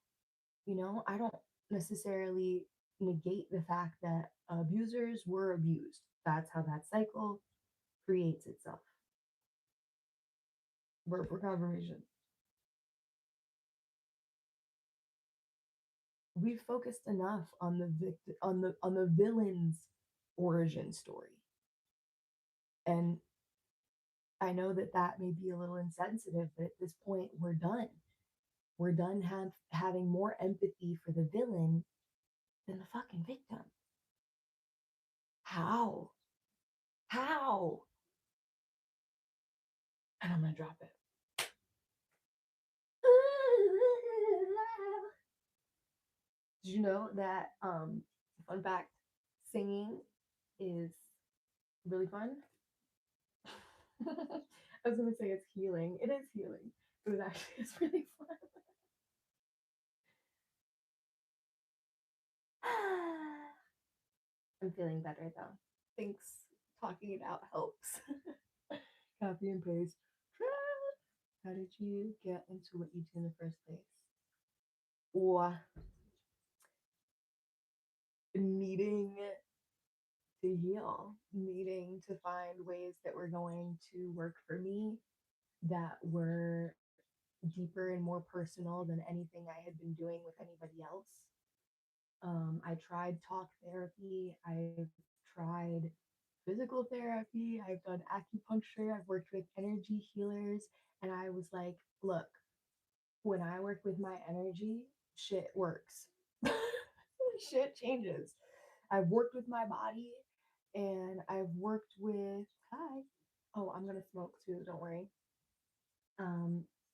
I don't necessarily negate the fact that abusers were abused. That's how that cycle creates itself. Word for confirmation. We've focused enough on the villain's origin story, and I know that that may be a little insensitive, but at this point, we're done. We're done having more empathy for the villain than the fucking victim. How? How? And I'm gonna drop it. Did you know that, fun fact, singing is really fun? I was gonna say it's healing. It is healing, but it actually is really fun. I'm feeling better though. Thanks. Talking it out helps. Copy and paste. How did you get into what you do in the first place? Or needing to heal, needing to find ways that were going to work for me, that were deeper and more personal than anything I had been doing with anybody else. I tried talk therapy. I've tried physical therapy. I've done acupuncture. I've worked with energy healers. And I was like, look, when I work with my energy, shit works. Shit changes. I've worked with my body and I've worked with, hi. Oh, I'm going to smoke too. Don't worry.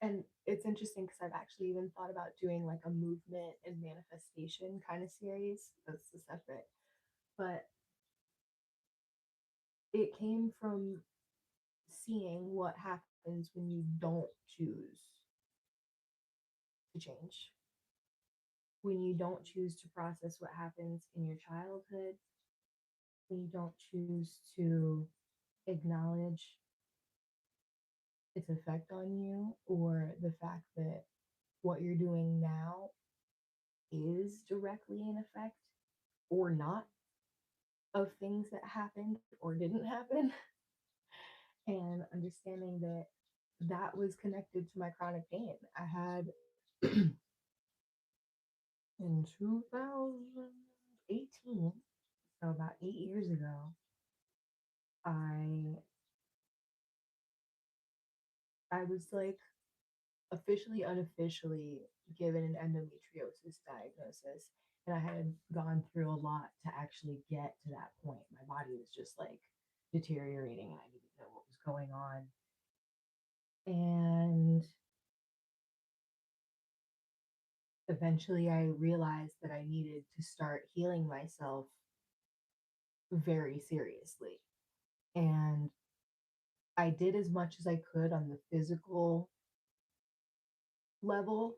And it's interesting because I've actually even thought about doing like a movement and manifestation kind of series. That's a separate, but it came from seeing what happens when you don't choose to change, when you don't choose to process what happens in your childhood, when you don't choose to acknowledge its effect on you, or the fact that what you're doing now is directly in effect or not of things that happened or didn't happen, and understanding that that was connected to my chronic pain. I had in 2018, so about 8 years ago, I I was like officially, unofficially given an endometriosis diagnosis. And I had gone through a lot to actually get to that point. My body was just like deteriorating and I didn't know what was going on. And eventually I realized that I needed to start healing myself very seriously. And I did as much as I could on the physical level,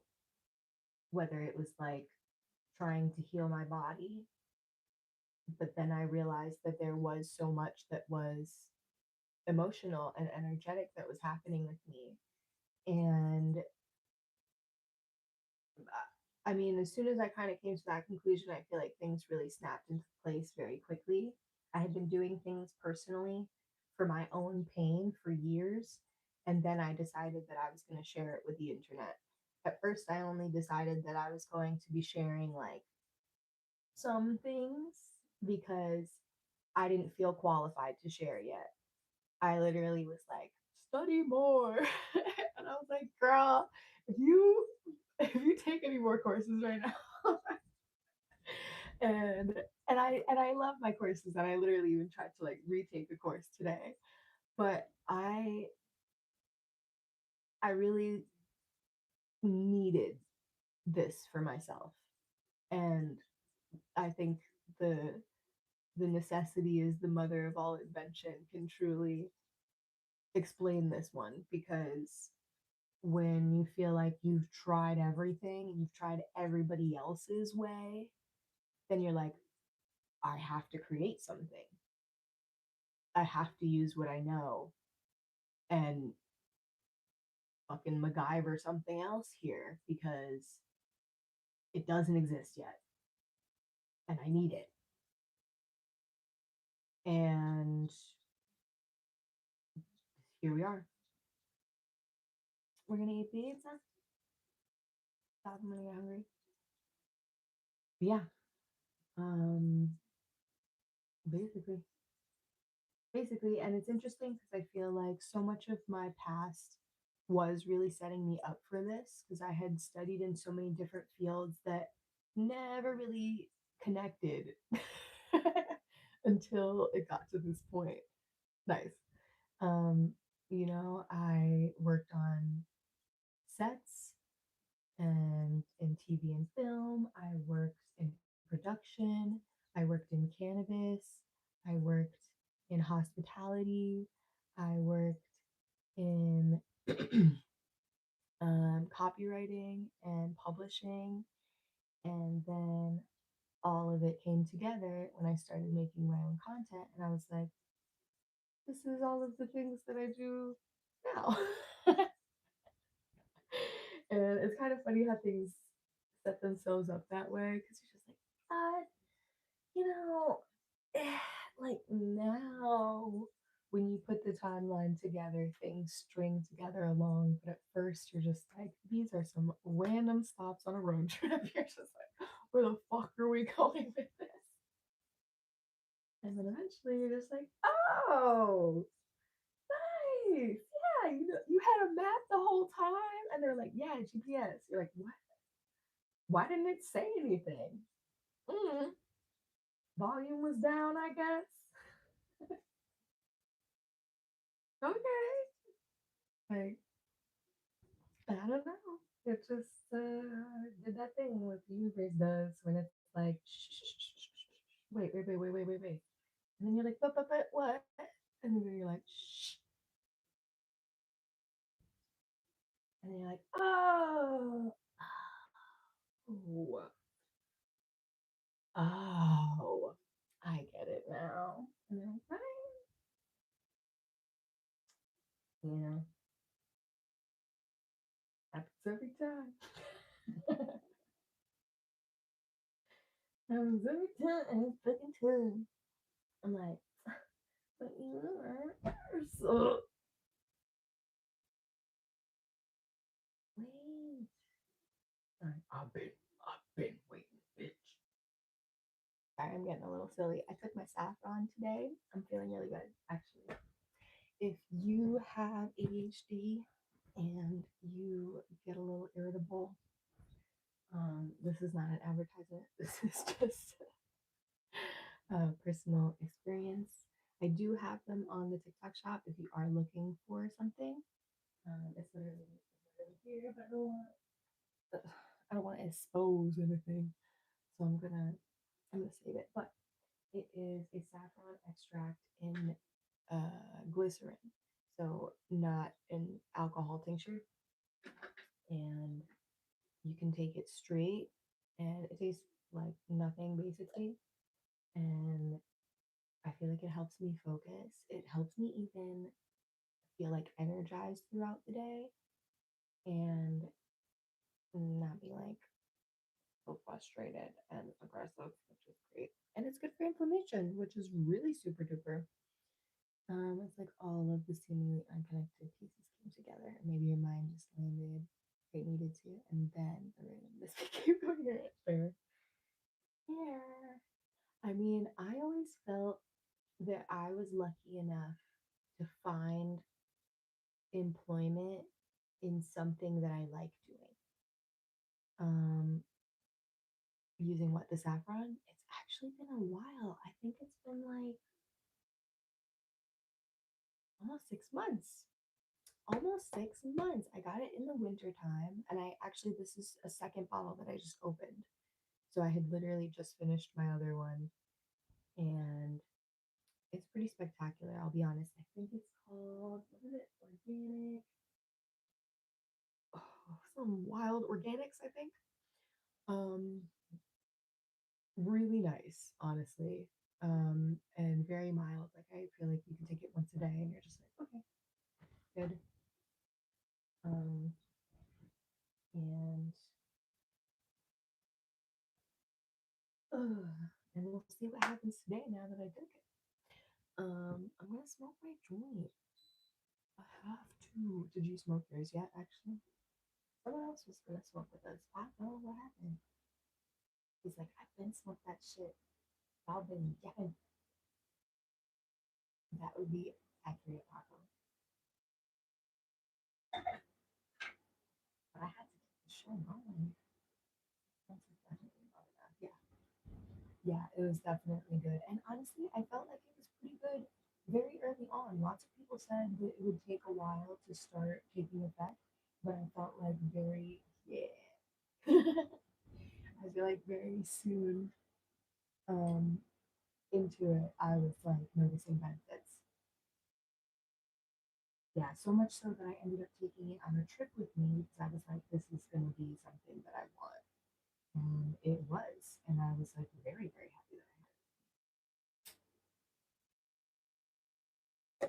whether it was like trying to heal my body, but then I realized that there was so much that was emotional and energetic that was happening with me. And I mean, as soon as I kind of came to that conclusion, I feel like things really snapped into place very quickly. I had been doing things personally for my own pain for years. And then I decided that I was going to share it with the internet. At first, I only decided that I was going to be sharing like some things because I didn't feel qualified to share yet. I literally was like, study more. And I was like, girl, if you take any more courses right now. and and I love my courses and I literally even tried to like retake a course today. But I really needed this for myself. And I think the the necessity is the mother of all invention can truly explain this one, because when you feel like you've tried everything and you've tried everybody else's way, then you're like, I have to create something. I have to use what I know and fucking MacGyver something else here because it doesn't exist yet and I need it. And here we are. We're gonna eat pizza. Stop, I'm gonna get hungry. But yeah, um, basically, and it's interesting because I feel like so much of my past was really setting me up for this because I had studied in so many different fields that never really connected until it got to this point. Nice. Um, I worked on sets and in TV and film. I worked in production. I worked in cannabis. I worked in hospitality. I worked in copywriting and publishing. And then all of it came together when I started making my own content. And I was like, this is all of the things that I do now. And it's kind of funny how things set themselves up that way because you're just like, you know, like now. when you put the timeline together, things string together along. But at first, you're just like, these are some random stops on a road trip. You're just like, where the fuck are we going with this? And then eventually, you're just like, oh, nice. Yeah, you had a map the whole time. And they're like, yeah, GPS. You're like, what? Why didn't it say anything? Mm, volume was down, I guess. Okay. Like, I don't know. It just did that thing what the Ubers does when it's like, shh, shh, shh, shh, shh, wait. And then you're like, but, what? And then you're like, shh. And then you're like, oh, oh, I get it now. And they're like, right. You know, happens every time. happens every time, fucking time. I'm like, but you are so. Wait. I've been waiting, bitch. Sorry, I'm getting a little silly. I took my saffron today. I'm feeling really good, actually. If you have ADHD and you get a little irritable, this is not an advertisement. This is just a personal experience. I do have them on the TikTok shop if you are looking for something. It's literally here, but I don't want to expose anything, so I'm gonna save it. But it is a saffron extract in glycerin, so not an alcohol tincture, and you can take it straight, and it tastes like nothing basically. And I feel like it helps me focus. It helps me even feel like energized throughout the day and not be like so frustrated and aggressive, which is great. And it's good for inflammation, which is really super duper. It's like all of the seemingly unconnected pieces came together, and maybe your mind just landed where it needed to, and then the randomness became coherent. Fair. Yeah. I mean, I always felt that I was lucky enough to find employment in something that I like doing. Um, using what, the saffron? It's actually been a while. I think it's been like almost 6 months. Almost 6 months. I got it in the winter time, and I actually this is a second bottle that I just opened. So I had literally just finished my other one, and it's pretty spectacular. I'll be honest. I think it's called what is it? Organic. Oh, some wild organics. I think. Um, really nice, honestly. And very mild. Like I feel like you can take it once a day, and you're just like, okay, good. Um, and and we'll see what happens today now that I took it. I'm gonna smoke my joint. I have to. Did you smoke yours yet? Actually, someone else was gonna smoke with us. I don't know what happened. He's like, I've been smoked that shit. I've been yapping. That would be accurate, Paco. But I had to keep the show going. That's definitely not enough. Yeah, yeah, it was definitely good. And honestly, I felt like it was pretty good very early on. Lots of people said that it would take a while to start taking effect, but I felt like very, yeah. I feel like very soon um, into it, I was like noticing benefits. Yeah, so much so that I ended up taking it on a trip with me because I was like, this is going to be something that I want. And it was. And I was like very, very happy that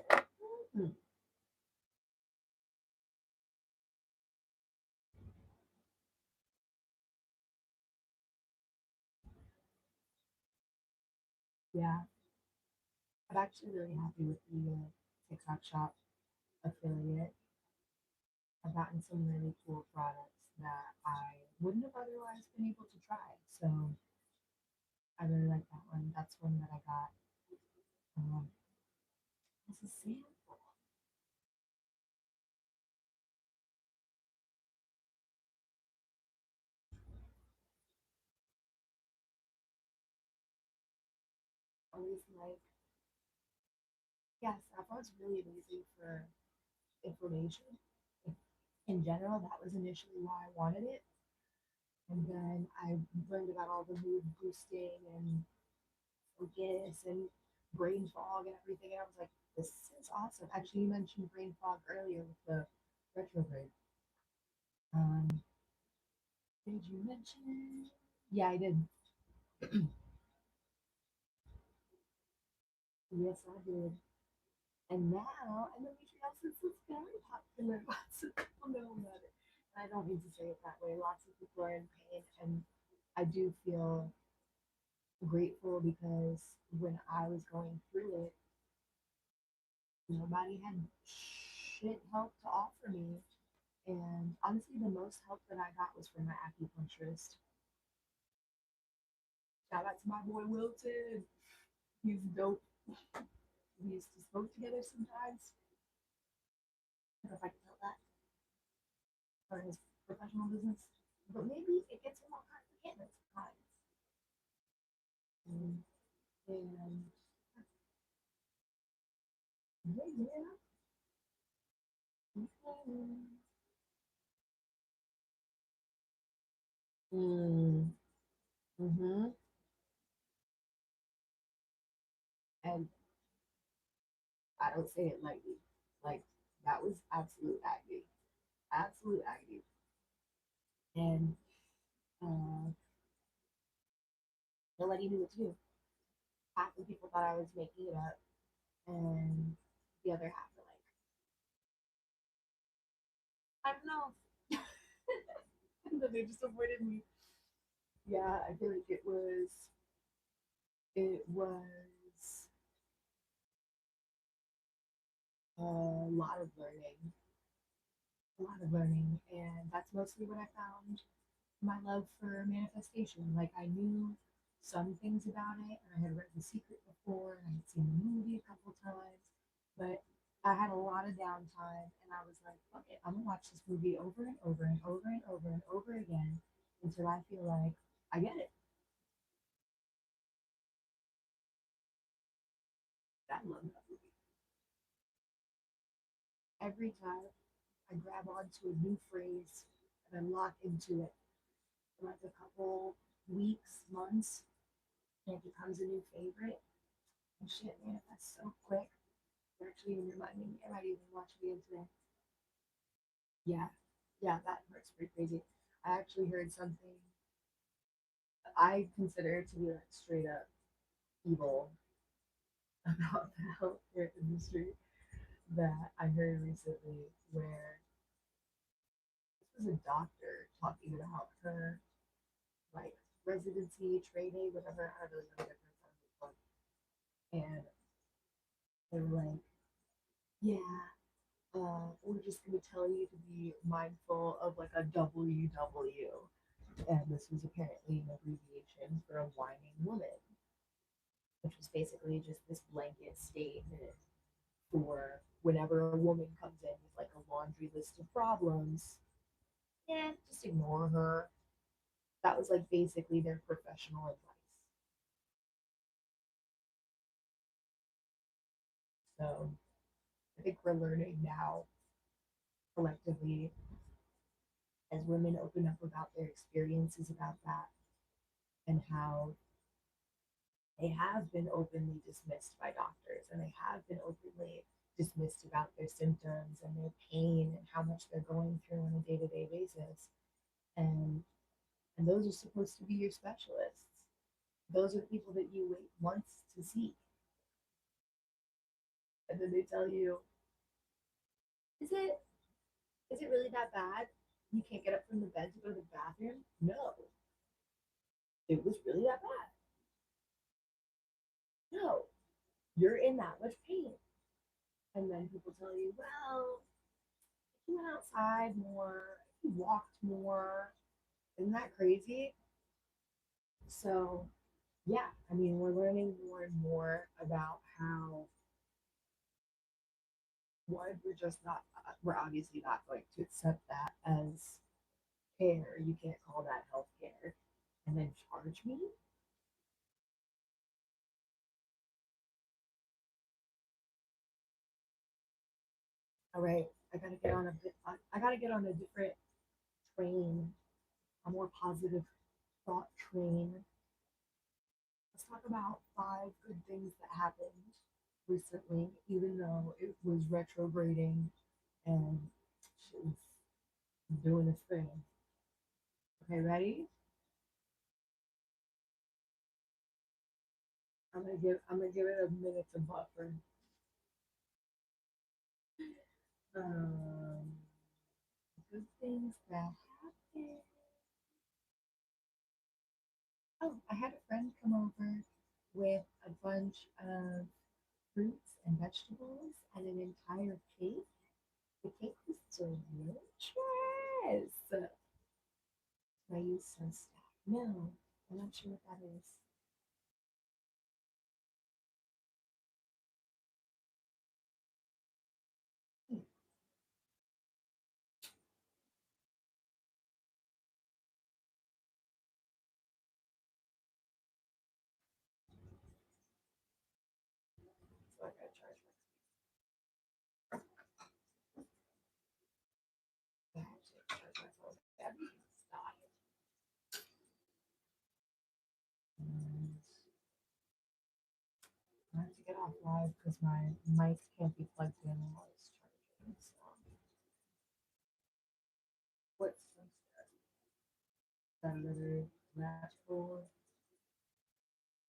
I had it. Mm. Yeah, I'm actually really happy with the TikTok shop affiliate. I've gotten some really cool products that I wouldn't have otherwise been able to try. So I really like that one. That's one that I got. Um, as a sample. Always like, yeah, saffron's really amazing for inflammation. In general, that was initially why I wanted it. And then I learned about all the mood boosting and focus and brain fog and everything. And I was like, this is awesome. Actually, you mentioned brain fog earlier with the retrograde. Um, did you mention it? Yeah, I did. Yes, I did. And now endometriosis is very popular. Lots of people know about it. And I don't mean to say it that way. Lots of people are in pain, and I do feel grateful because when I was going through it, nobody had shit help to offer me. And honestly, the most help that I got was from my acupuncturist. Shout out to my boy Wilton. He's dope. We used to smoke together sometimes. I don't know if I can tell that for his professional business. But maybe it gets him all kinds of commitments sometimes. And yeah, yeah. Mm, mm-hmm. And I don't say it lightly. Like that was absolute agony, absolute agony. And nobody knew it too. Half the people thought I was making it up, and the other half were like, I don't know. And then they just avoided me. Yeah, I feel like it was a lot of learning, a lot of learning, and that's mostly what I found my love for manifestation. Like I knew some things about it, and I had read The Secret before, and I had seen the movie a couple times, but I had a lot of downtime, and I was like, fuck it, I'm gonna watch this movie over and over and over and over and over again until I feel like I get it. I love that movie. Every time I grab onto a new phrase and I lock into it for like a couple weeks, months, and it becomes a new favorite. And shit manifests so quick. You're actually even reminding me. I might even watch it again today. Yeah, yeah, that part's pretty crazy. I actually heard something I consider to be like straight up evil about the healthcare industry that I heard recently, where this was a doctor talking about her like residency, training, whatever. I don't really know the difference. I don't know. And they were like, yeah, we're just going to tell you to be mindful of like a WW. And this was apparently an abbreviation for a whining woman, which was basically just this blanket statement for whenever a woman comes in with like a laundry list of problems, yeah, just ignore her. That was like basically their professional advice. So I think we're learning now collectively as women open up about their experiences about that and how they have been openly dismissed by doctors and they have been openly dismissed about their symptoms and their pain and how much they're going through on a day-to-day basis. And and those are supposed to be your specialists. Those are the people that you wait months to see, and then they tell you, is it really that bad? You can't get up from the bed to go to the bathroom? No. It was really that bad? No. You're in that much pain. And then people tell you, well, if you went outside more, if you walked more, isn't that crazy? So, yeah, I mean, we're learning more and more about how one, we're just not, we're obviously not going to accept that as care. You can't call that health care and then charge me. All right, I gotta get on a bit. I gotta get on a different train, a more positive thought train. Let's talk about five good things that happened recently, even though it was retrograding and shit was doing its thing. Okay, ready? I'm gonna give it a minute to buffer. Um, good things that happened. Oh, I had a friend come over with a bunch of fruits and vegetables and an entire cake. The cake was delicious. I use some stuff. No, I'm not sure what that is. Hmm. So I gotta charge my. I actually charge my phone battery. It's dying. And I have to get off live because my mic can't be plugged in while it's charging. So what's that another rat for?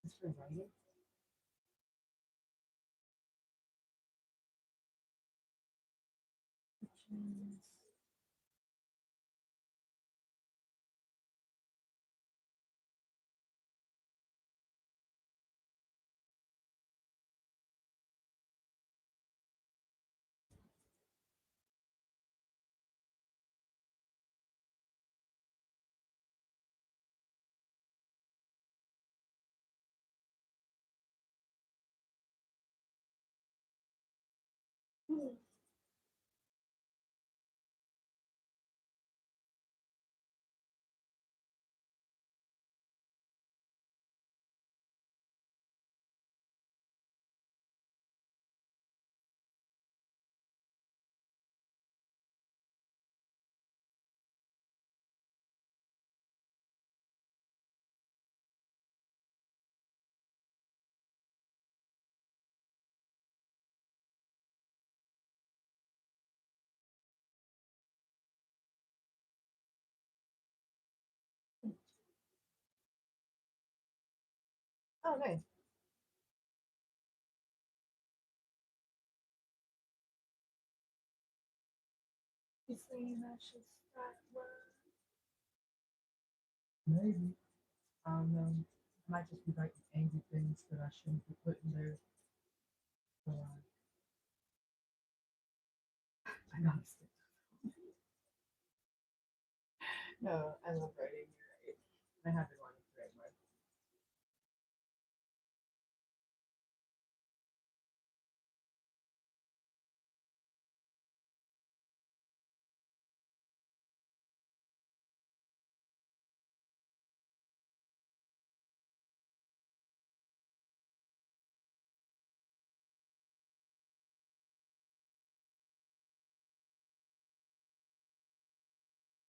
It's for writing. Options. Hmm. Oh, nice. You saying I should start work? Maybe. I might just be writing angry things that I shouldn't be putting there. So I gotta stick. No, I love writing. You're right. I have been wanting to write more.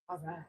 All right.